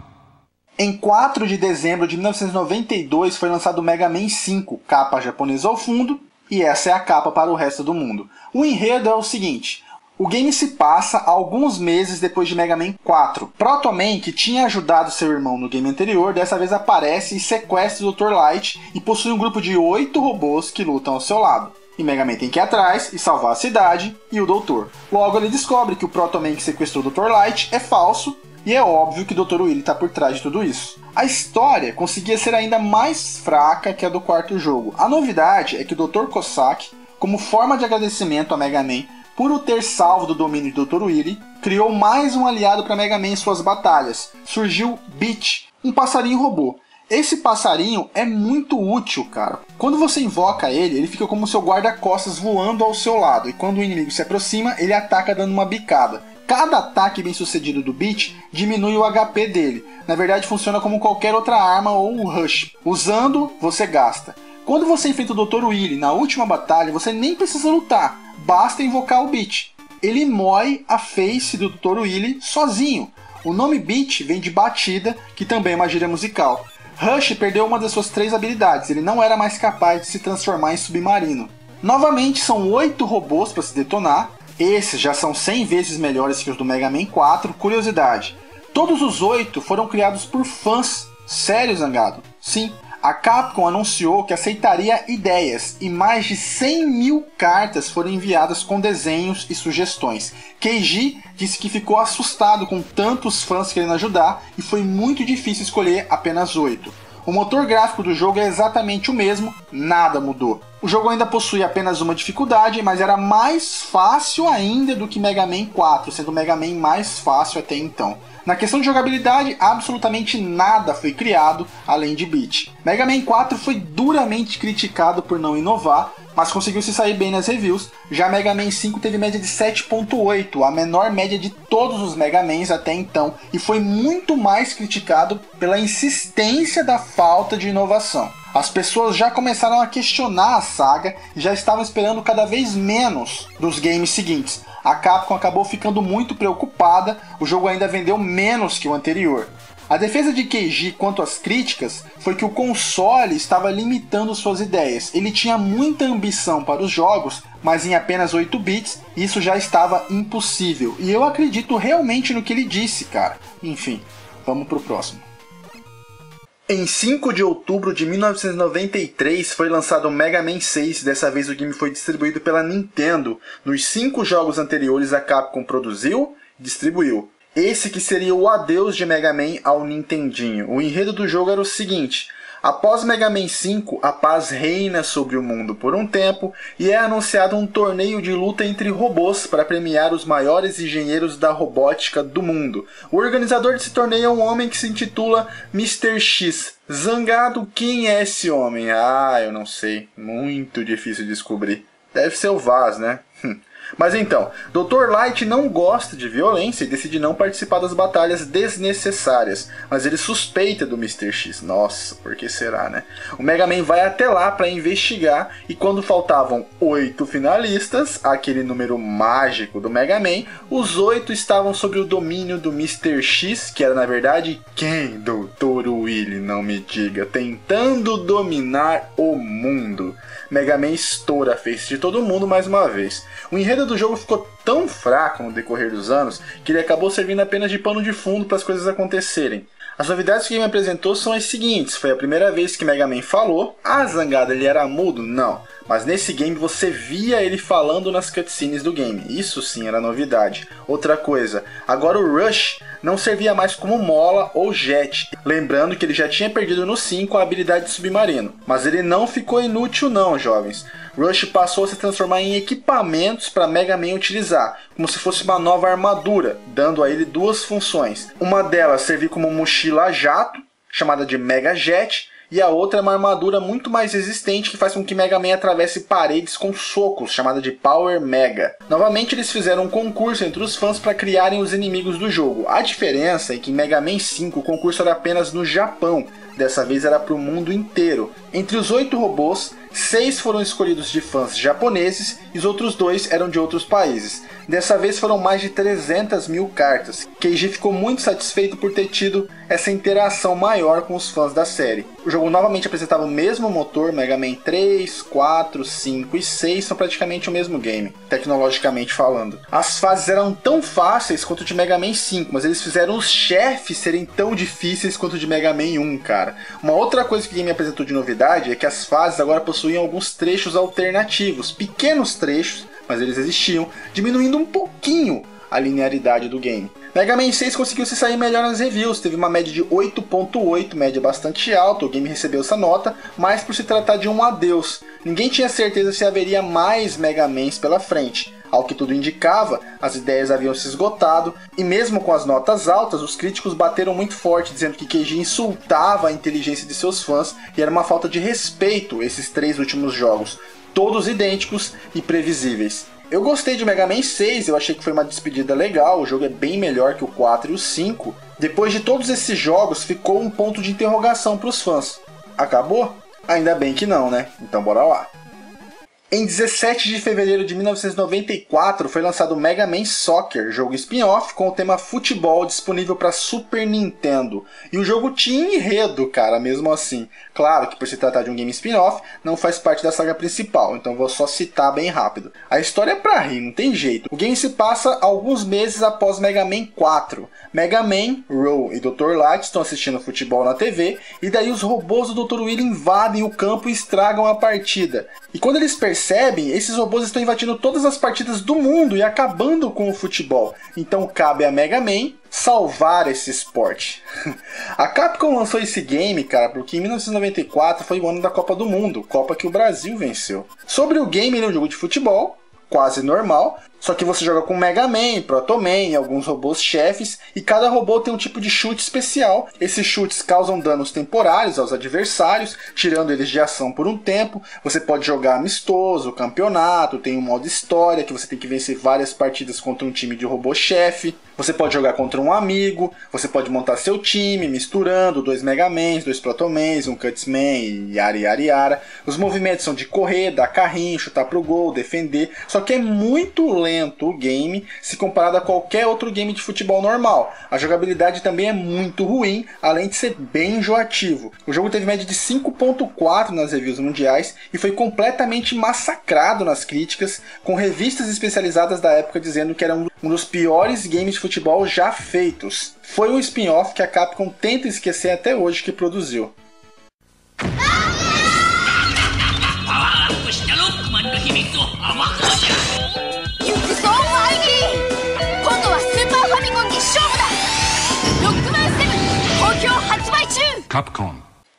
Em 4 de dezembro de 1992 foi lançado o Mega Man 5, capa japonesa ao fundo, e essa é a capa para o resto do mundo. O enredo é o seguinte: o game se passa alguns meses depois de Mega Man 4. Proto Man, que tinha ajudado seu irmão no game anterior, dessa vez aparece e sequestra o Dr. Light e possui um grupo de 8 robôs que lutam ao seu lado. E Mega Man tem que ir atrás e salvar a cidade e o doutor. Logo ele descobre que o Proto Man que sequestrou o Dr. Light é falso E é óbvio que o Dr. Willy está por trás de tudo isso. A história conseguia ser ainda mais fraca que a do quarto jogo. A novidade é que o Dr. Cossack, como forma de agradecimento a Mega Man por o ter salvo do domínio do Dr. Willy, criou mais um aliado para Mega Man em suas batalhas. Surgiu Beat, um passarinho robô. Esse passarinho é muito útil, cara. Quando você invoca ele, ele fica como seu guarda-costas voando ao seu lado. E quando o inimigo se aproxima, ele ataca dando uma bicada. Cada ataque bem sucedido do Beat diminui o HP dele. Na verdade, funciona como qualquer outra arma ou um rush. Usando, você gasta. Quando você enfrenta o Dr. Willy na última batalha, você nem precisa lutar. Basta invocar o Beat. Ele moe a face do Dr. Willy sozinho. O nome Beat vem de batida, que também é uma gíria musical. Rush perdeu uma das suas 3 habilidades. Ele não era mais capaz de se transformar em submarino. Novamente, são 8 robôs para se detonar. Esses já são 100 vezes melhores que os do Mega Man 4. Curiosidade, todos os 8 foram criados por fãs. Sério, Zangado? Sim, a Capcom anunciou que aceitaria ideias e mais de 100 mil cartas foram enviadas com desenhos e sugestões. Keiji disse que ficou assustado com tantos fãs querendo ajudar e foi muito difícil escolher apenas 8. O motor gráfico do jogo é exatamente o mesmo, nada mudou. O jogo ainda possui apenas uma dificuldade, mas era mais fácil ainda do que Mega Man 4, sendo o Mega Man mais fácil até então. Na questão de jogabilidade, absolutamente nada foi criado além de Beat. Mega Man 4 foi duramente criticado por não inovar, mas conseguiu se sair bem nas reviews. Já Mega Man 5 teve média de 7.8, a menor média de todos os Mega Mans até então, e foi muito mais criticado pela insistência da falta de inovação. As pessoas já começaram a questionar a saga e já estavam esperando cada vez menos dos games seguintes. A Capcom acabou ficando muito preocupada, o jogo ainda vendeu menos que o anterior. A defesa de Keiji quanto às críticas foi que o console estava limitando suas ideias. Ele tinha muita ambição para os jogos, mas em apenas 8 bits isso já estava impossível. E eu acredito realmente no que ele disse, cara. Enfim, vamos pro próximo. Em 5 de outubro de 1993 foi lançado o Mega Man 6, dessa vez o game foi distribuído pela Nintendo. Nos 5 jogos anteriores a Capcom produziu e distribuiu. Esse que seria o adeus de Mega Man ao Nintendinho. O enredo do jogo era o seguinte: após Mega Man 5, a paz reina sobre o mundo por um tempo e é anunciado um torneio de luta entre robôs para premiar os maiores engenheiros da robótica do mundo. O organizador desse torneio é um homem que se intitula Mr. X. Zangado, quem é esse homem? Eu não sei. Muito difícil de descobrir. Deve ser o Vaz, né? Mas então, Dr. Light não gosta de violência e decide não participar das batalhas desnecessárias, mas ele suspeita do Mr. X. Nossa, por que será, né? O Mega Man vai até lá para investigar e quando faltavam 8 finalistas, aquele número mágico do Mega Man, os 8 estavam sob o domínio do Mr. X, que era na verdade quem? Dr. Willy, não me diga, tentando dominar o mundo. Mega Man estoura a face de todo mundo mais uma vez. O enredo do jogo ficou tão fraco no decorrer dos anos que ele acabou servindo apenas de pano de fundo para as coisas acontecerem. As novidades que o game apresentou são as seguintes: foi a primeira vez que Mega Man falou. Zangado, ele era mudo? Não. Mas nesse game você via ele falando nas cutscenes do game. Isso sim era novidade. Outra coisa, agora o Rush não servia mais como mola ou jet. Lembrando que ele já tinha perdido no 5 a habilidade de submarino. Mas ele não ficou inútil não, jovens. Rush passou a se transformar em equipamentos para Mega Man utilizar, como se fosse uma nova armadura, dando a ele 2 funções. Uma delas servir como mochila jato, chamada de Mega Jet, e a outra é uma armadura muito mais resistente que faz com que Mega Man atravesse paredes com socos, chamada de Power Mega. Novamente eles fizeram um concurso entre os fãs para criarem os inimigos do jogo. A diferença é que em Mega Man 5 o concurso era apenas no Japão, dessa vez era para o mundo inteiro. Entre os 8 robôs, 6 foram escolhidos de fãs japoneses e os outros 2 eram de outros países. Dessa vez foram mais de 300 mil cartas. Keiji ficou muito satisfeito por ter tido essa interação maior com os fãs da série. O jogo novamente apresentava o mesmo motor, Mega Man 3, 4, 5 e 6 são praticamente o mesmo game, tecnologicamente falando. As fases eram tão fáceis quanto de Mega Man 5, mas eles fizeram os chefes serem tão difíceis quanto de Mega Man 1, cara. Uma outra coisa que o game apresentou de novidade é que as fases agora possuíam alguns trechos alternativos, pequenos trechos, mas eles existiam, diminuindo um pouquinho a linearidade do game. Mega Man 6 conseguiu se sair melhor nas reviews, teve uma média de 8.8, média bastante alta, o game recebeu essa nota, mas por se tratar de um adeus. Ninguém tinha certeza se haveria mais Mega Mans pela frente. Ao que tudo indicava, as ideias haviam se esgotado, e mesmo com as notas altas, os críticos bateram muito forte, dizendo que Keiji insultava a inteligência de seus fãs e era uma falta de respeito esses 3 últimos jogos, todos idênticos e previsíveis. Eu gostei de Mega Man 6, eu achei que foi uma despedida legal, o jogo é bem melhor que o 4 e o 5. Depois de todos esses jogos, ficou um ponto de interrogação para os fãs. Acabou? Ainda bem que não, né? Então bora lá. Em 17 de fevereiro de 1994 foi lançado Mega Man Soccer, jogo spin-off com o tema futebol disponível para Super Nintendo. E o jogo tinha enredo, cara, mesmo assim. Claro que por se tratar de um game spin-off, não faz parte da saga principal, então vou só citar bem rápido. A história é pra rir, não tem jeito. O game se passa alguns meses após Mega Man 4. Mega Man, Row e Dr. Light estão assistindo futebol na TV, e daí os robôs do Dr. Willy invadem o campo e estragam a partida. E quando eles percebem, esses robôs estão invadindo todas as partidas do mundo e acabando com o futebol. Então cabe a Mega Man salvar esse esporte. A Capcom lançou esse game, cara, porque em 1994 foi o ano da Copa do Mundo, Copa que o Brasil venceu. Sobre o game, ele é um jogo de futebol, quase normal, só que você joga com Mega Man, Proto Man, alguns robôs chefes, e cada robô tem um tipo de chute especial. Esses chutes causam danos temporários aos adversários, tirando eles de ação por um tempo. Você pode jogar amistoso, campeonato, tem um modo história, que você tem que vencer várias partidas contra um time de robô chefe. Você pode jogar contra um amigo, você pode montar seu time, misturando 2 Mega Mans, 2 Proto Mans, um Cutsman e yara. Os movimentos são de correr, dar carrinho, chutar pro gol, defender, só que é muito lento o game se comparado a qualquer outro game de futebol normal. A jogabilidade também é muito ruim, além de ser bem enjoativo. O jogo teve média de 5.4 nas reviews mundiais e foi completamente massacrado nas críticas, com revistas especializadas da época dizendo que era um dos piores games de futebol já feitos. Foi um spin-off que a Capcom tenta esquecer até hoje que produziu. Capcom.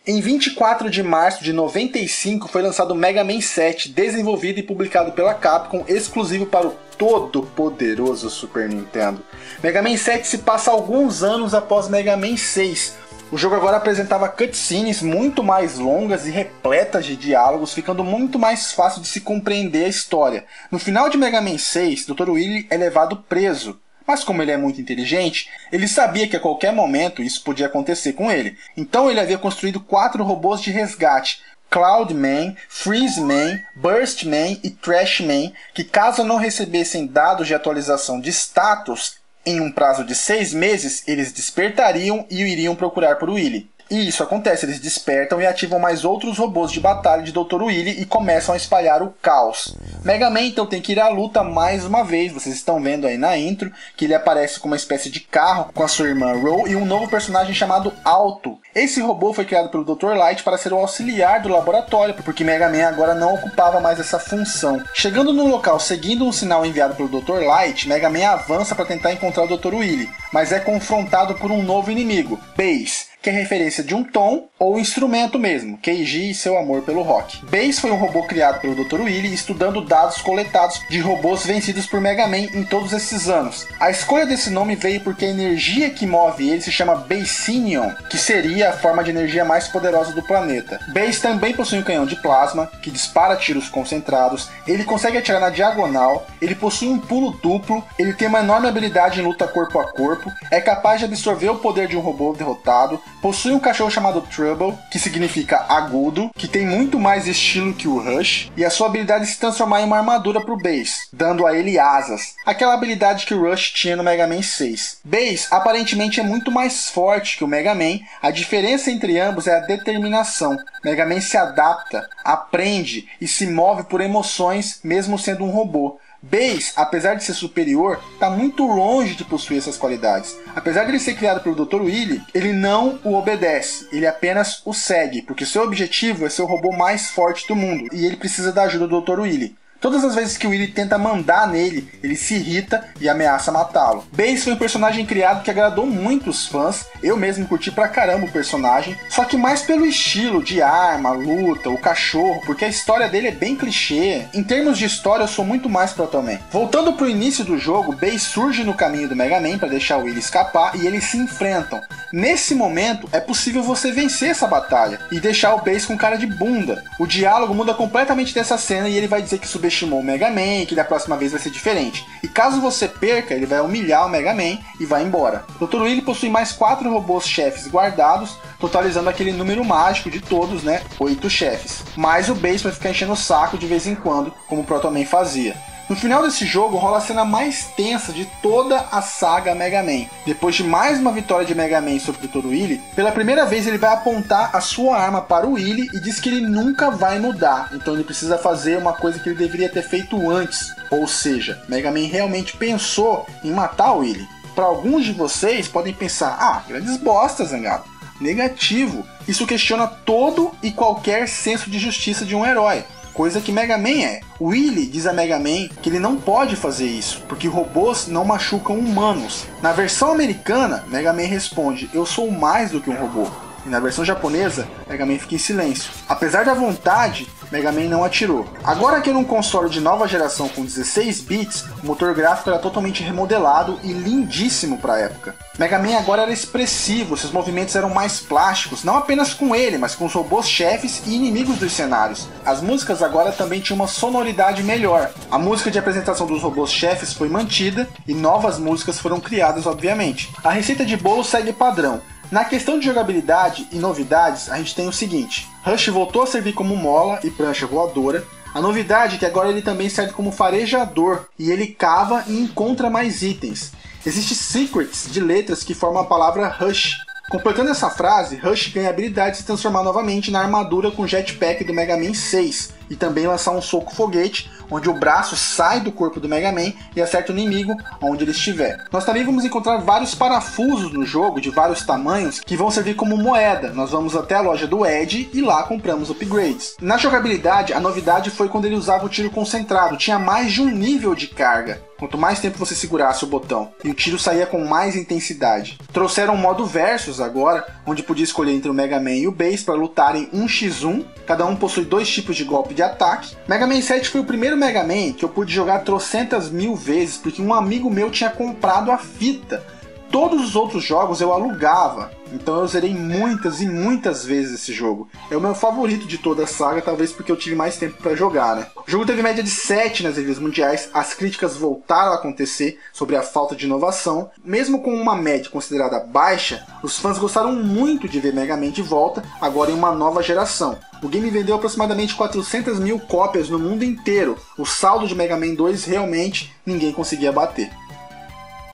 Em 24 de março de 95 foi lançado Mega Man 7, desenvolvido e publicado pela Capcom, exclusivo para o todo-poderoso Super Nintendo. Mega Man 7 se passa alguns anos após Mega Man 6. O jogo agora apresentava cutscenes muito mais longas e repletas de diálogos, ficando muito mais fácil de se compreender a história. No final de Mega Man 6, Dr. Willy é levado preso. Mas como ele é muito inteligente, ele sabia que a qualquer momento isso podia acontecer com ele. Então ele havia construído 4 robôs de resgate, Cloud Man, Freeze Man, Burst Man e Trash Man, que caso não recebessem dados de atualização de status, em um prazo de 6 meses, eles despertariam e iriam procurar por Willy. E isso acontece, eles despertam e ativam mais outros robôs de batalha de Dr. Willy e começam a espalhar o caos. Mega Man então tem que ir à luta mais uma vez, vocês estão vendo aí na intro que ele aparece com uma espécie de carro com a sua irmã Row e um novo personagem chamado Alto. Esse robô foi criado pelo Dr. Light para ser o auxiliar do laboratório, porque Mega Man agora não ocupava mais essa função. Chegando no local seguindo um sinal enviado pelo Dr. Light, Mega Man avança para tentar encontrar o Dr. Willy, mas é confrontado por um novo inimigo, Bass, que é referência de um tom ou instrumento mesmo, Keiji e seu amor pelo rock. Bass foi um robô criado pelo Dr. Willy estudando dados coletados de robôs vencidos por Mega Man em todos esses anos. A escolha desse nome veio porque a energia que move ele se chama Bassinium, que seria a forma de energia mais poderosa do planeta. Bass também possui um canhão de plasma, que dispara tiros concentrados, ele consegue atirar na diagonal, ele possui um pulo duplo, ele tem uma enorme habilidade em luta corpo a corpo, é capaz de absorver o poder de um robô derrotado, possui um cachorro chamado Trouble, que significa agudo, que tem muito mais estilo que o Rush, e a sua habilidade é se transformar em uma armadura pro Bass, dando a ele asas, aquela habilidade que o Rush tinha no Mega Man 6. Bass aparentemente é muito mais forte que o Mega Man, a diferença entre ambos é a determinação. Mega Man se adapta, aprende e se move por emoções mesmo sendo um robô. Bass, apesar de ser superior, está muito longe de possuir essas qualidades. Apesar de ele ser criado pelo Dr. Willy, ele não o obedece, ele apenas o segue, porque seu objetivo é ser o robô mais forte do mundo, e ele precisa da ajuda do Dr. Willy. Todas as vezes que o Willy tenta mandar nele, ele se irrita e ameaça matá-lo. Bass foi um personagem criado que agradou muitos fãs, eu mesmo curti pra caramba o personagem, só que mais pelo estilo de arma, luta, o cachorro, porque a história dele é bem clichê. Em termos de história, eu sou muito mais Protoman. Voltando pro início do jogo, Bass surge no caminho do Mega Man para deixar o Willy escapar e eles se enfrentam. Nesse momento, é possível você vencer essa batalha e deixar o Bass com cara de bunda. O diálogo muda completamente dessa cena e ele vai dizer que subestimou o Mega Man e que da próxima vez vai ser diferente. E caso você perca, ele vai humilhar o Mega Man e vai embora. Dr. Willy possui mais 4 robôs chefes guardados, totalizando aquele número mágico de todos, né? 8 chefes. Mas o Bass vai ficar enchendo o saco de vez em quando, como o Protoman fazia. No final desse jogo rola a cena mais tensa de toda a saga Mega Man. Depois de mais uma vitória de Mega Man sobre o Dr. Willy, pela primeira vez ele vai apontar a sua arma para o Willy e diz que ele nunca vai mudar, então ele precisa fazer uma coisa que ele deveria ter feito antes. Ou seja, Mega Man realmente pensou em matar o Willy. Para alguns de vocês podem pensar, grandes bostas, Zangado. Negativo. Isso questiona todo e qualquer senso de justiça de um herói. Coisa que Mega Man é. Willy diz a Mega Man que ele não pode fazer isso, porque robôs não machucam humanos. Na versão americana, Mega Man responde, eu sou mais do que um robô. E na versão japonesa, Mega Man fica em silêncio. Apesar da vontade, Mega Man não atirou. Agora que era um console de nova geração com 16 bits, o motor gráfico era totalmente remodelado e lindíssimo para a época. Mega Man agora era expressivo, seus movimentos eram mais plásticos, não apenas com ele, mas com os robôs chefes e inimigos dos cenários. As músicas agora também tinham uma sonoridade melhor. A música de apresentação dos robôs chefes foi mantida e novas músicas foram criadas, obviamente. A receita de bolo segue padrão. Na questão de jogabilidade e novidades, a gente tem o seguinte: Rush voltou a servir como mola e prancha voadora. A novidade é que agora ele também serve como farejador, e ele cava e encontra mais itens. Existem secrets de letras que formam a palavra Rush. Completando essa frase, Rush ganha a habilidade de se transformar novamente na armadura com jetpack do Mega Man 6 e também lançar um soco foguete, onde o braço sai do corpo do Mega Man e acerta o inimigo onde ele estiver. Nós também vamos encontrar vários parafusos no jogo de vários tamanhos que vão servir como moeda. Nós vamos até a loja do Ed e lá compramos upgrades. Na jogabilidade, a novidade foi quando ele usava o tiro concentrado, tinha mais de um nível de carga. Quanto mais tempo você segurasse o botão, e o tiro saía com mais intensidade. Trouxeram um modo versus agora, onde podia escolher entre o Mega Man e o Bass para lutarem 1x1, cada um possui 2 tipos de golpe de ataque. Mega Man 7 foi o primeiro Mega Man que eu pude jogar trocentas mil vezes, porque um amigo meu tinha comprado a fita. Todos os outros jogos eu alugava, então eu zerei muitas e muitas vezes esse jogo. É o meu favorito de toda a saga, talvez porque eu tive mais tempo para jogar, né? O jogo teve média de 7 nas reviews mundiais, as críticas voltaram a acontecer sobre a falta de inovação. Mesmo com uma média considerada baixa, os fãs gostaram muito de ver Mega Man de volta, agora em uma nova geração. O game vendeu aproximadamente 400 mil cópias no mundo inteiro. O saldo de Mega Man 2 realmente ninguém conseguia bater.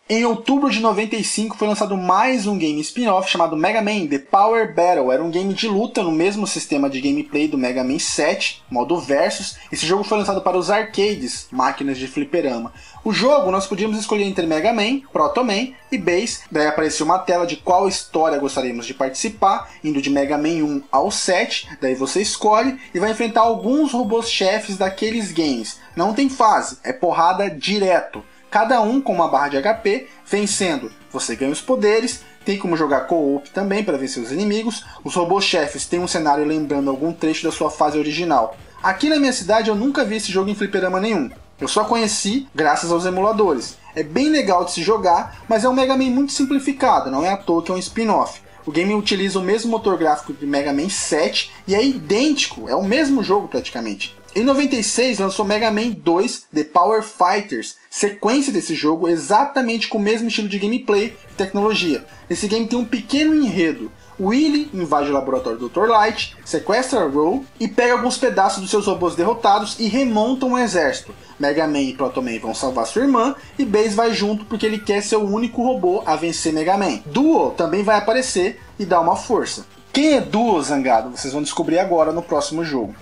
Em outubro de 95 foi lançado mais um game spin-off chamado Mega Man The Power Battle. Era um game de luta no mesmo sistema de gameplay do Mega Man 7, modo versus. Esse jogo foi lançado para os arcades, máquinas de fliperama. O jogo nós podíamos escolher entre Mega Man, Protoman e Bass. Daí apareceu uma tela de qual história gostaríamos de participar, indo de Mega Man 1 ao 7. Daí você escolhe e vai enfrentar alguns robôs chefes daqueles games. Não tem fase, é porrada direto. Cada um com uma barra de HP, vencendo. Você ganha os poderes, tem como jogar co-op também para vencer os inimigos. Os robôs chefes têm um cenário lembrando algum trecho da sua fase original. Aqui na minha cidade eu nunca vi esse jogo em fliperama nenhum. Eu só conheci graças aos emuladores. É bem legal de se jogar, mas é um Mega Man muito simplificado, não é à toa que é um spin-off. O game utiliza o mesmo motor gráfico de Mega Man 7 e é idêntico, é o mesmo jogo praticamente. Em 96 lançou Mega Man 2 The Power Fighters, sequência desse jogo exatamente com o mesmo estilo de gameplay e tecnologia. Esse game tem um pequeno enredo. Willy invade o laboratório do Dr. Light, sequestra a Roll e pega alguns pedaços dos seus robôs derrotados e remonta um exército. Mega Man e Protoman vão salvar sua irmã e Bass vai junto porque ele quer ser o único robô a vencer Mega Man. Duo também vai aparecer e dar uma força. Quem é Duo, Zangado? Vocês vão descobrir agora no próximo jogo.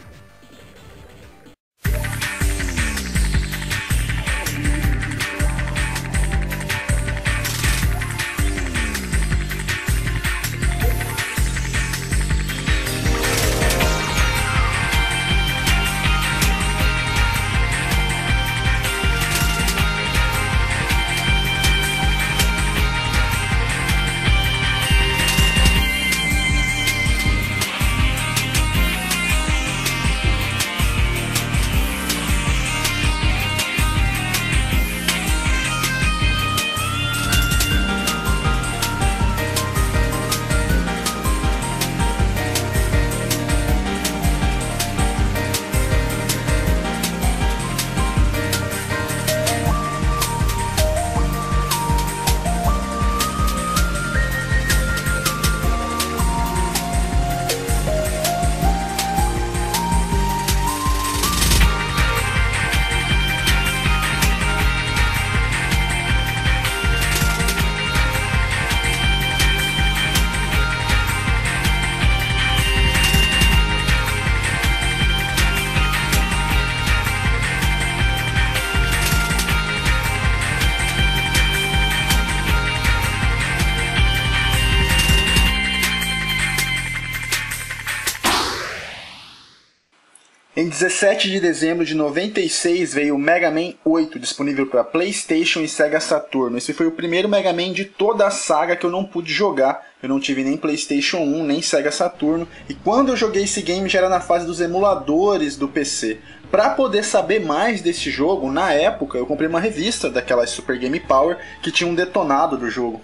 Em 17 de dezembro de 96 veio o Mega Man 8, disponível para PlayStation e Sega Saturn. Esse foi o primeiro Mega Man de toda a saga que eu não pude jogar. Eu não tive nem PlayStation 1, nem Sega Saturn. E quando eu joguei esse game já era na fase dos emuladores do PC. Para poder saber mais desse jogo, na época eu comprei uma revista daquela Super Game Power que tinha um detonado do jogo.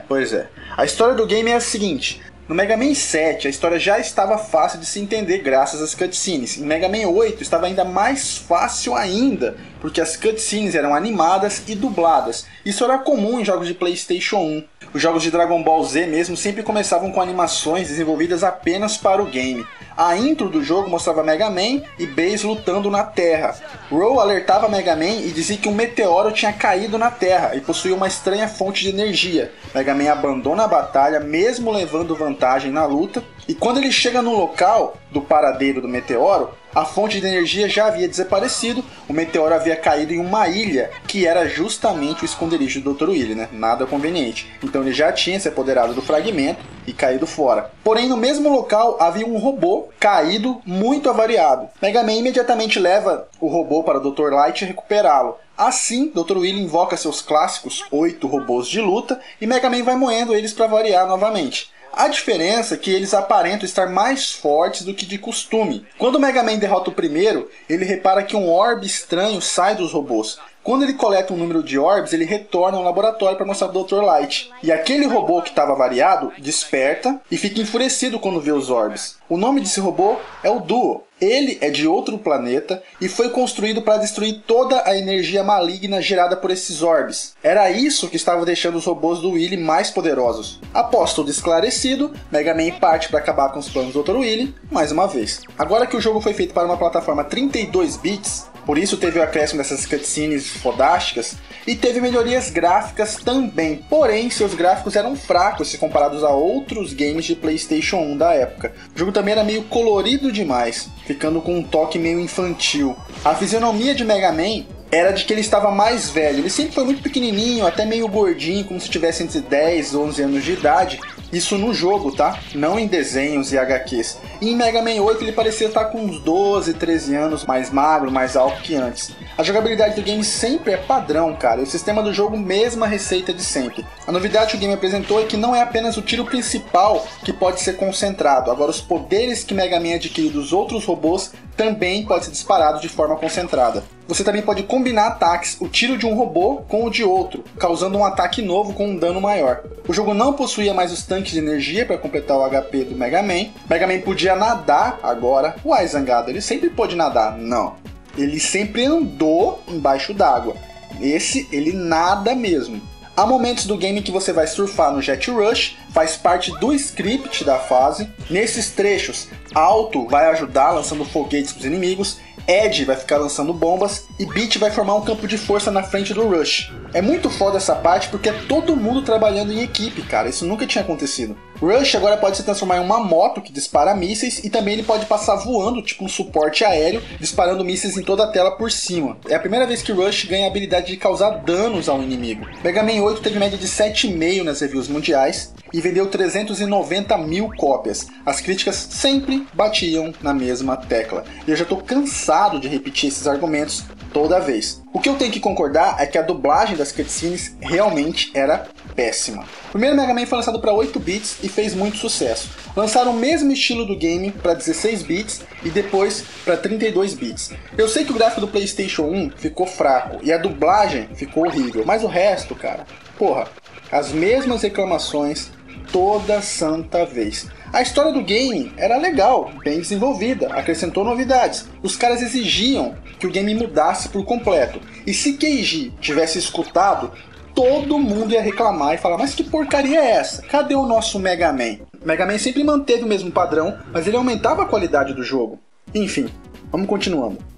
Pois é. A história do game é a seguinte. No Mega Man 7, a história já estava fácil de se entender graças às cutscenes. Em Mega Man 8 estava ainda mais fácil ainda, porque as cutscenes eram animadas e dubladas. Isso era comum em jogos de PlayStation 1. Os jogos de Dragon Ball Z mesmo sempre começavam com animações desenvolvidas apenas para o game. A intro do jogo mostrava Mega Man e Bass lutando na Terra. Row alertava Mega Man e dizia que um meteoro tinha caído na Terra e possuía uma estranha fonte de energia. Mega Man abandona a batalha, mesmo levando vantagem na luta, e quando ele chega no local do paradeiro do meteoro, a fonte de energia já havia desaparecido, o meteoro havia caído em uma ilha, que era justamente o esconderijo do Dr. Willy, né? Nada conveniente. Então ele já tinha se apoderado do fragmento e caído fora. Porém, no mesmo local havia um robô caído muito avariado. Mega Man imediatamente leva o robô para o Dr. Light recuperá-lo. Assim, Dr. Willy invoca seus clássicos 8 robôs de luta e Mega Man vai moendo eles para variar novamente. A diferença é que eles aparentam estar mais fortes do que de costume. Quando o Mega Man derrota o primeiro, ele repara que um orbe estranho sai dos robôs. Quando ele coleta um número de orbes, ele retorna ao laboratório para mostrar o Dr. Light. E aquele robô que estava variado desperta e fica enfurecido quando vê os orbes. O nome desse robô é o Duo. Ele é de outro planeta e foi construído para destruir toda a energia maligna gerada por esses orbes. Era isso que estava deixando os robôs do Willy mais poderosos. Após tudo esclarecido, Mega Man parte para acabar com os planos do Dr. Willy mais uma vez. Agora que o jogo foi feito para uma plataforma 32 bits, por isso teve o acréscimo dessas cutscenes fodásticas e teve melhorias gráficas também, porém seus gráficos eram fracos se comparados a outros games de PlayStation 1 da época. O jogo também era meio colorido demais, ficando com um toque meio infantil. A fisionomia de Mega Man era de que ele estava mais velho, ele sempre foi muito pequenininho, até meio gordinho, como se tivesse entre 10 e 11 anos de idade. Isso no jogo, tá? Não em desenhos e HQs. E em Mega Man 8 ele parecia estar com uns 12, 13 anos, mais magro, mais alto que antes. A jogabilidade do game sempre é padrão, cara, e o sistema do jogo mesma receita de sempre. A novidade que o game apresentou é que não é apenas o tiro principal que pode ser concentrado, agora os poderes que Mega Man adquire dos outros robôs também pode ser disparado de forma concentrada. Você também pode combinar ataques, o tiro de um robô com o de outro, causando um ataque novo com um dano maior. O jogo não possuía mais os tanques de energia para completar o HP do Mega Man. Mega Man podia nadar agora. Uai, Zangado, ele sempre pôde nadar? Não. Ele sempre andou embaixo d'água. Esse, ele nada mesmo. Há momentos do game que você vai surfar no Jet Rush, faz parte do script da fase. Nesses trechos, Alto vai ajudar lançando foguetes para os inimigos, Ed vai ficar lançando bombas e Beat vai formar um campo de força na frente do Rush. É muito foda essa parte porque é todo mundo trabalhando em equipe, cara, isso nunca tinha acontecido. Rush agora pode se transformar em uma moto que dispara mísseis e também ele pode passar voando, tipo um suporte aéreo, disparando mísseis em toda a tela por cima. É a primeira vez que Rush ganha a habilidade de causar danos ao inimigo. Mega Man 8 teve média de 7,5 nas reviews mundiais e vendeu 390 mil cópias. As críticas sempre batiam na mesma tecla. E eu já tô cansado de repetir esses argumentos toda vez. O que eu tenho que concordar é que a dublagem das cutscenes realmente era péssima. O primeiro Mega Man foi lançado para 8 bits e fez muito sucesso. Lançaram o mesmo estilo do game para 16 bits e depois para 32 bits. Eu sei que o gráfico do PlayStation 1 ficou fraco e a dublagem ficou horrível, mas o resto, cara, porra, as mesmas reclamações toda santa vez. A história do game era legal, bem desenvolvida, acrescentou novidades. Os caras exigiam que o game mudasse por completo. E se Keiji tivesse escutado, todo mundo ia reclamar e falar: mas que porcaria é essa? Cadê o nosso Mega Man? Mega Man sempre manteve o mesmo padrão, mas ele aumentava a qualidade do jogo. Enfim, vamos continuando.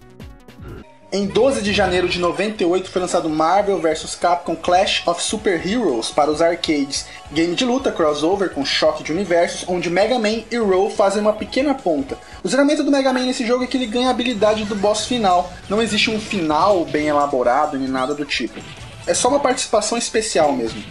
Em 12 de janeiro de 98 foi lançado Marvel vs Capcom Clash of Super Heroes para os arcades. Game de luta crossover com choque de universos, onde Mega Man e Row fazem uma pequena ponta. O zeramento do Mega Man nesse jogo é que ele ganha a habilidade do boss final. Não existe um final bem elaborado nem nada do tipo. É só uma participação especial mesmo.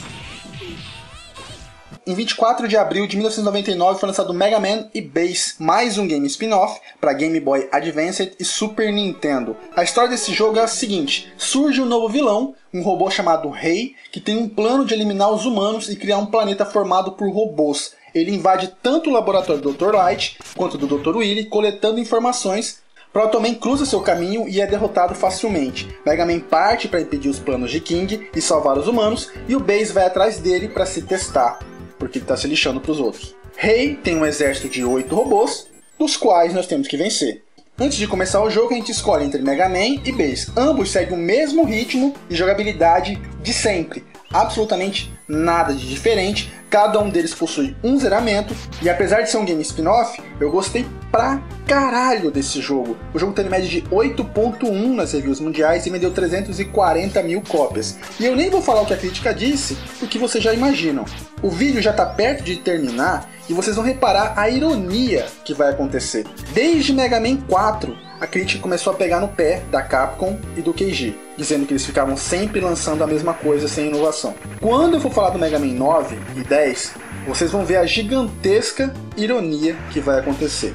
em 24 de abril de 1999 foi lançado Mega Man e Bass, mais um game spin-off para Game Boy Advance e Super Nintendo. A história desse jogo é a seguinte: surge um novo vilão, um robô chamado Rei, que tem um plano de eliminar os humanos e criar um planeta formado por robôs. Ele invade tanto o laboratório do Dr. Light quanto do Dr. Wily, coletando informações. Protoman cruza seu caminho e é derrotado facilmente. Mega Man parte para impedir os planos de King e salvar os humanos, e o Bass vai atrás dele para se testar, porque ele está se lixando para os outros. Rei tem um exército de 8 robôs, dos quais nós temos que vencer. Antes de começar o jogo, a gente escolhe entre Mega Man e Bass. Ambos seguem o mesmo ritmo e jogabilidade de sempre. Absolutamente nada de diferente, cada um deles possui um zeramento, e apesar de ser um game spin-off, eu gostei pra caralho desse jogo. O jogo tem média de 8.1 nas reviews mundiais e vendeu 340 mil cópias. E eu nem vou falar o que a crítica disse, porque vocês já imaginam. O vídeo já tá perto de terminar e vocês vão reparar a ironia que vai acontecer. Desde Mega Man 4, a crítica começou a pegar no pé da Capcom e do KG, dizendo que eles ficavam sempre lançando a mesma coisa sem inovação. Quando eu for falar do Mega Man 9 e 10, vocês vão ver a gigantesca ironia que vai acontecer.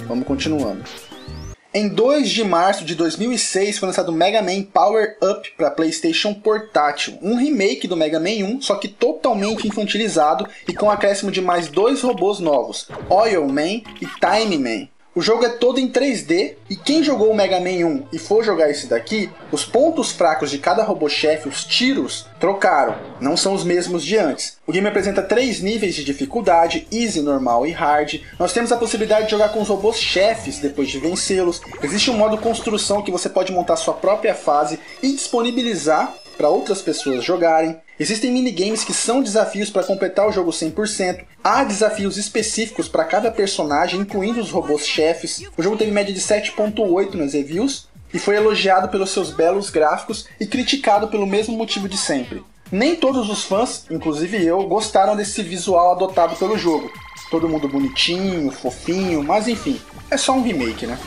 Vamos continuando. Em 2 de março de 2006 foi lançado Mega Man Power Up para PlayStation Portátil, um remake do Mega Man 1, só que totalmente infantilizado e com acréscimo de mais 2 robôs novos, Oil Man e Time Man. O jogo é todo em 3D, e quem jogou o Mega Man 1 e for jogar esse daqui, os pontos fracos de cada robô-chefe, os tiros, trocaram, não são os mesmos de antes. O game apresenta 3 níveis de dificuldade, Easy, Normal e Hard. Nós temos a possibilidade de jogar com os robôs-chefes depois de vencê-los. Existe um modo construção que você pode montar sua própria fase e disponibilizar para outras pessoas jogarem. Existem minigames que são desafios para completar o jogo 100%. Há desafios específicos para cada personagem, incluindo os robôs-chefes. O jogo teve média de 7.8 nas reviews e foi elogiado pelos seus belos gráficos e criticado pelo mesmo motivo de sempre. Nem todos os fãs, inclusive eu, gostaram desse visual adotado pelo jogo. Todo mundo bonitinho, fofinho, mas enfim, é só um remake, né?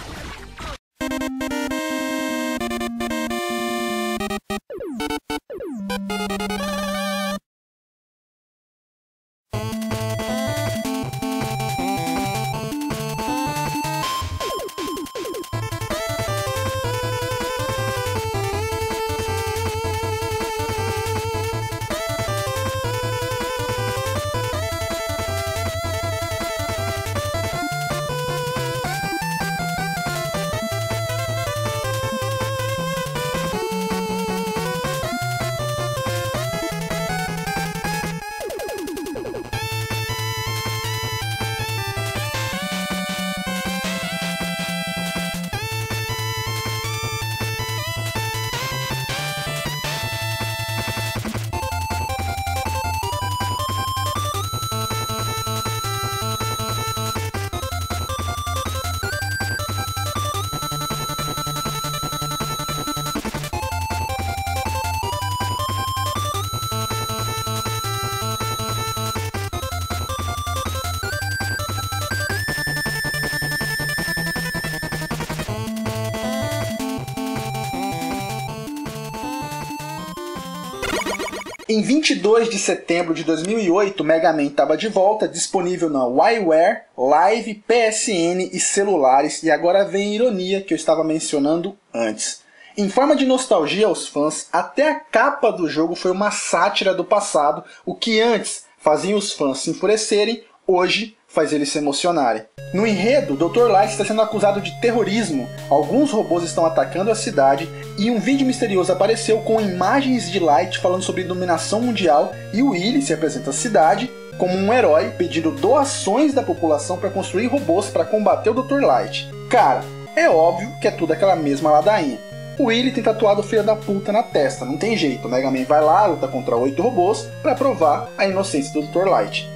Em 22 de setembro de 2008, Mega Man estava de volta, disponível na WiiWare, Live, PSN e celulares, e agora vem a ironia que eu estava mencionando antes. Em forma de nostalgia aos fãs, até a capa do jogo foi uma sátira do passado, o que antes fazia os fãs se enfurecerem, hoje faz eles se emocionarem. No enredo, Dr. Light está sendo acusado de terrorismo, alguns robôs estão atacando a cidade e um vídeo misterioso apareceu com imagens de Light falando sobre dominação mundial e o Wily se apresenta à cidade como um herói pedindo doações da população para construir robôs para combater o Dr. Light. Cara, é óbvio que é tudo aquela mesma ladainha. O Wily tem tatuado o filho da puta na testa, não tem jeito, o Mega Man vai lá, luta contra 8 robôs para provar a inocência do Dr. Light.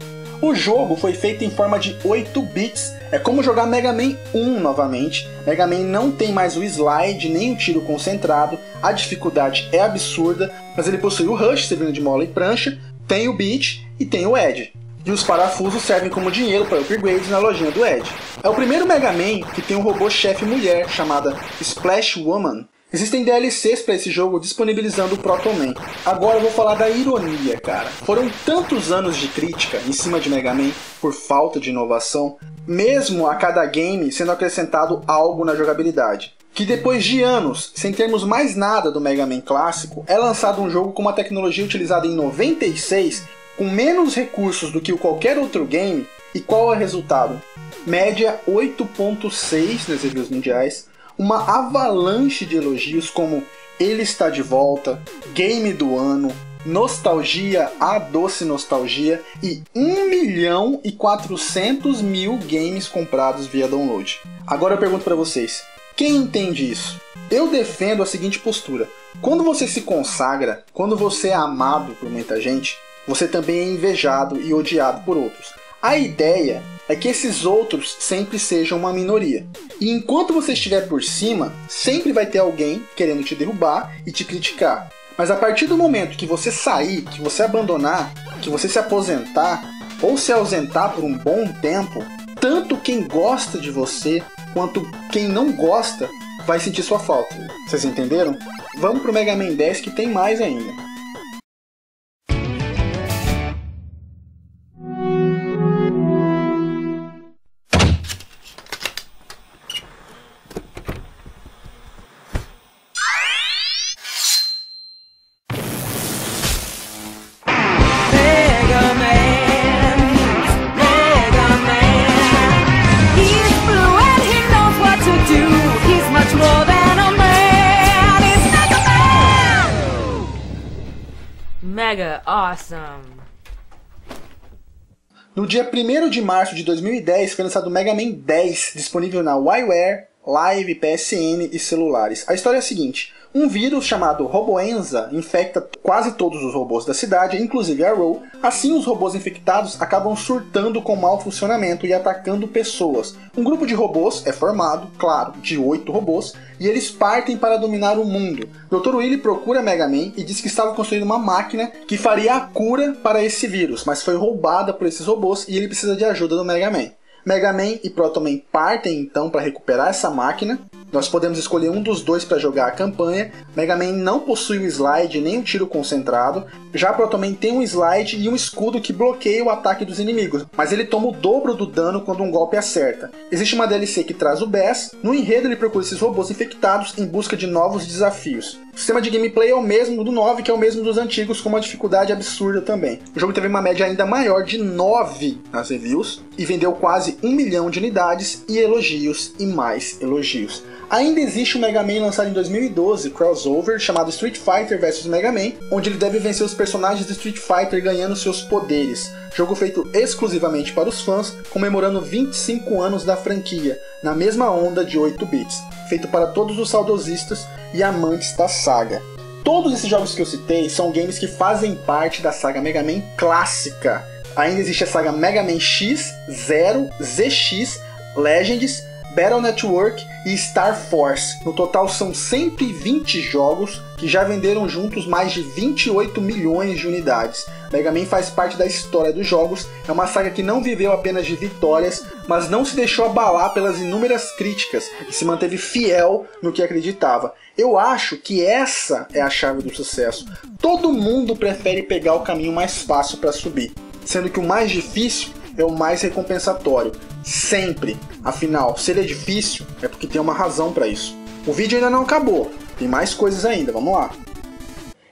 O jogo foi feito em forma de 8 bits, é como jogar Mega Man 1 novamente. Mega Man não tem mais o slide nem o tiro concentrado, a dificuldade é absurda, mas ele possui o Rush servindo de mola e prancha, tem o Beat e tem o Edge. E os parafusos servem como dinheiro para upgrades na lojinha do Edge. É o primeiro Mega Man que tem um robô-chefe mulher chamada Splash Woman. Existem DLCs para esse jogo disponibilizando o Proto Man. Agora eu vou falar da ironia, cara. Foram tantos anos de crítica em cima de Mega Man por falta de inovação, mesmo a cada game sendo acrescentado algo na jogabilidade, que depois de anos, sem termos mais nada do Mega Man clássico, é lançado um jogo com uma tecnologia utilizada em 96, com menos recursos do que qualquer outro game, e qual é o resultado? Média 8.6 nas reviews mundiais, uma avalanche de elogios como ele está de volta, game do ano, nostalgia, a doce nostalgia e 1.400.000 games comprados via download. Agora eu pergunto para vocês, quem entende isso? Eu defendo a seguinte postura: quando você se consagra, quando você é amado por muita gente, você também é invejado e odiado por outros. A ideia é que esses outros sempre sejam uma minoria. E enquanto você estiver por cima, sempre vai ter alguém querendo te derrubar e te criticar. Mas a partir do momento que você sair, que você abandonar, que você se aposentar ou se ausentar por um bom tempo, tanto quem gosta de você quanto quem não gosta vai sentir sua falta. Vocês entenderam? Vamos pro Mega Man 10 que tem mais ainda. Mega awesome! No dia 1º de março de 2010 foi lançado o Mega Man 10, disponível na WiiWare, Live, PSN e celulares. A história é a seguinte: um vírus chamado Roboenza infecta quase todos os robôs da cidade, inclusive a Row. Assim, os robôs infectados acabam surtando com mau funcionamento e atacando pessoas. Um grupo de robôs é formado, claro, de 8 robôs, e eles partem para dominar o mundo. Dr. Willy procura Mega Man e diz que estava construindo uma máquina que faria a cura para esse vírus, mas foi roubada por esses robôs e ele precisa de ajuda do Mega Man. Mega Man e Proto Man partem então para recuperar essa máquina. Nós podemos escolher um dos dois para jogar a campanha. Mega Man não possui o slide nem o tiro concentrado. Já Proto Man tem um slide e um escudo que bloqueia o ataque dos inimigos, mas ele toma o dobro do dano quando um golpe acerta. Existe uma DLC que traz o Bass. No enredo ele procura esses robôs infectados em busca de novos desafios. O sistema de gameplay é o mesmo do 9, que é o mesmo dos antigos, com uma dificuldade absurda também. O jogo teve uma média ainda maior de 9 nas reviews e vendeu quase 1 milhão de unidades, e elogios e mais elogios. Ainda existe um Mega Man lançado em 2012, crossover, chamado Street Fighter vs Mega Man, onde ele deve vencer os personagens de Street Fighter ganhando seus poderes. Jogo feito exclusivamente para os fãs, comemorando 25 anos da franquia, na mesma onda de 8 bits, feito para todos os saudosistas e amantes da saga. Todos esses jogos que eu citei são games que fazem parte da saga Mega Man clássica. Ainda existe a saga Mega Man X, Zero, ZX, Legends, Battle Network e Star Force. No total são 120 jogos que já venderam juntos mais de 28 milhões de unidades. Mega Man faz parte da história dos jogos, é uma saga que não viveu apenas de vitórias, mas não se deixou abalar pelas inúmeras críticas e se manteve fiel no que acreditava. Eu acho que essa é a chave do sucesso. Todo mundo prefere pegar o caminho mais fácil para subir, sendo que o mais difícil é o mais recompensatório. Sempre. Afinal, se ele é difícil, é porque tem uma razão para isso. O vídeo ainda não acabou. Tem mais coisas ainda, vamos lá.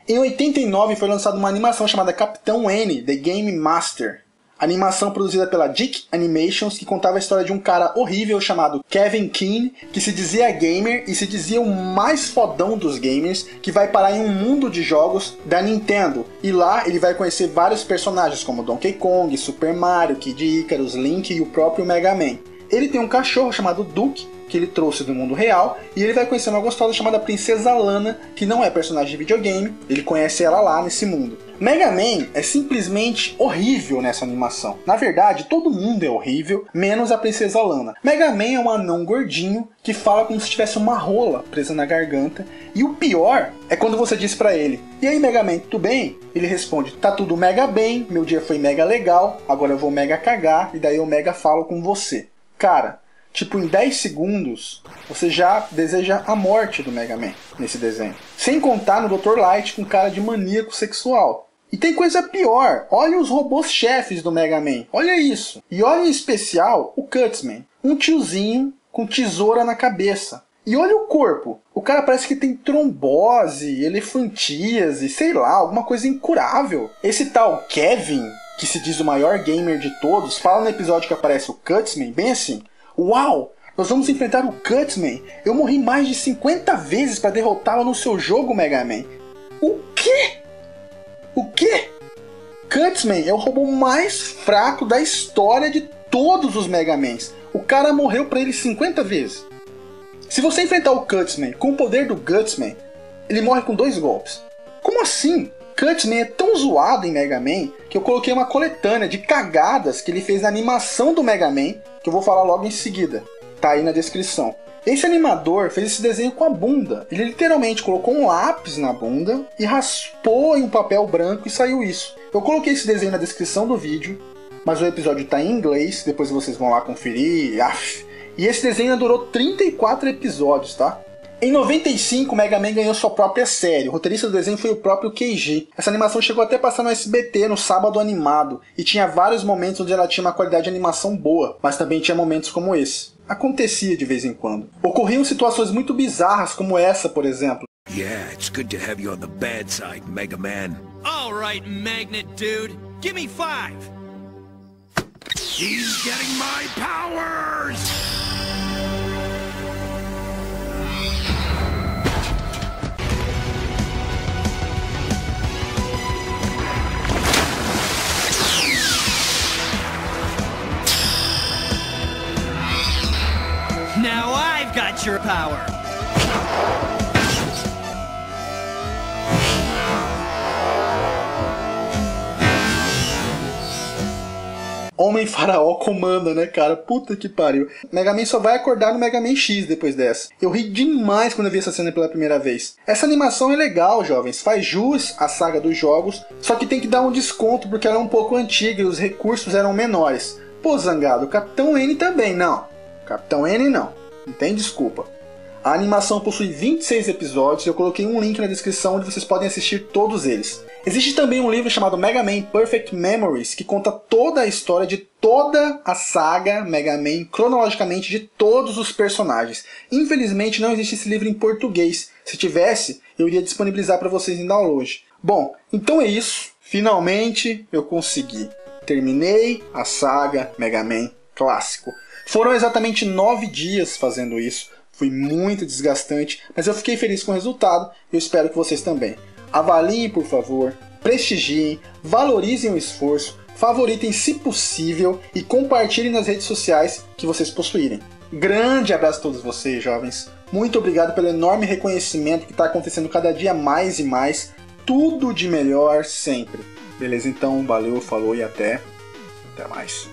Em 89 foi lançada uma animação chamada Capitão N, The Game Master. Animação produzida pela Dick Animations, que contava a história de um cara horrível chamado Kevin Keane, que se dizia gamer e se dizia o mais fodão dos gamers, que vai parar em um mundo de jogos da Nintendo. E lá ele vai conhecer vários personagens como Donkey Kong, Super Mario, Kid Icarus, Link e o próprio Mega Man. Ele tem um cachorro chamado Duke, que ele trouxe do mundo real, e ele vai conhecer uma gostosa chamada Princesa Lana, que não é personagem de videogame, ele conhece ela lá nesse mundo. Mega Man é simplesmente horrível nessa animação. Na verdade, todo mundo é horrível, menos a Princesa Lana. Mega Man é um anão gordinho que fala como se tivesse uma rola presa na garganta, e o pior é quando você diz pra ele: "E aí, Mega Man, tudo bem?" Ele responde: "Tá tudo mega bem, meu dia foi mega legal, agora eu vou mega cagar, e daí eu mega falo com você." Cara, Tipo, em 10 segundos, você já deseja a morte do Mega Man nesse desenho. Sem contar no Dr. Light com cara de maníaco sexual. E tem coisa pior, olha os robôs chefes do Mega Man, olha isso. E olha em especial o Cutsman, um tiozinho com tesoura na cabeça. E olha o corpo, o cara parece que tem trombose, elefantíase, sei lá, alguma coisa incurável. Esse tal Kevin, que se diz o maior gamer de todos, fala no episódio que aparece o Cutsman, bem assim: uau, nós vamos enfrentar o Cutsman, eu morri mais de 50 vezes para derrotá-lo no seu jogo Mega Man. O quê? O quê? Cutsman é o robô mais fraco da história de todos os Mega Mans. O cara morreu pra ele 50 vezes. Se você enfrentar o Cutsman com o poder do Gutsman, ele morre com 2 golpes. Como assim? Cutsman é tão zoado em Mega Man que eu coloquei uma coletânea de cagadas que ele fez na animação do Mega Man, que eu vou falar logo em seguida. Tá aí na descrição. Esse animador fez esse desenho com a bunda. Ele literalmente colocou um lápis na bunda e raspou em um papel branco e saiu isso. Eu coloquei esse desenho na descrição do vídeo, mas o episódio tá em inglês, depois vocês vão lá conferir. E esse desenho durou 34 episódios, tá? Em 95, o Mega Man ganhou sua própria série. O roteirista do desenho foi o próprio Keiji. Essa animação chegou até a passar no SBT, no Sábado Animado, e tinha vários momentos onde ela tinha uma qualidade de animação boa, mas também tinha momentos como esse. Acontecia de vez em quando. Ocorriam situações muito bizarras, como essa, por exemplo. Yeah, it's good to have you on the bad side, Mega Man. All right, Magnet Dude. Give me 5. He's getting my powers! Now I've got your power. Homem Faraó comanda, né, cara? Puta que pariu. Mega Man só vai acordar no Mega Man X depois dessa. Eu ri demais quando eu vi essa cena pela primeira vez. Essa animação é legal, jovens. Faz jus à saga dos jogos, só que tem que dar um desconto porque ela é um pouco antiga e os recursos eram menores. Pô, Zangado, o Capitão N também, não. Capitão N não. Não tem desculpa. A animação possui 26 episódios e eu coloquei um link na descrição onde vocês podem assistir todos eles. Existe também um livro chamado Mega Man Perfect Memories, que conta toda a história de toda a saga Mega Man, cronologicamente de todos os personagens. Infelizmente não existe esse livro em português. Se tivesse, eu iria disponibilizar para vocês em download. Bom, então é isso. Finalmente eu consegui. Terminei a saga Mega Man clássico. Foram exatamente 9 dias fazendo isso. Foi muito desgastante, mas eu fiquei feliz com o resultado e eu espero que vocês também. Avaliem, por favor, prestigiem, valorizem o esforço, favoritem se possível e compartilhem nas redes sociais que vocês possuírem. Grande abraço a todos vocês, jovens. Muito obrigado pelo enorme reconhecimento que está acontecendo cada dia mais e mais. Tudo de melhor sempre. Beleza? Então, valeu, falou e até mais.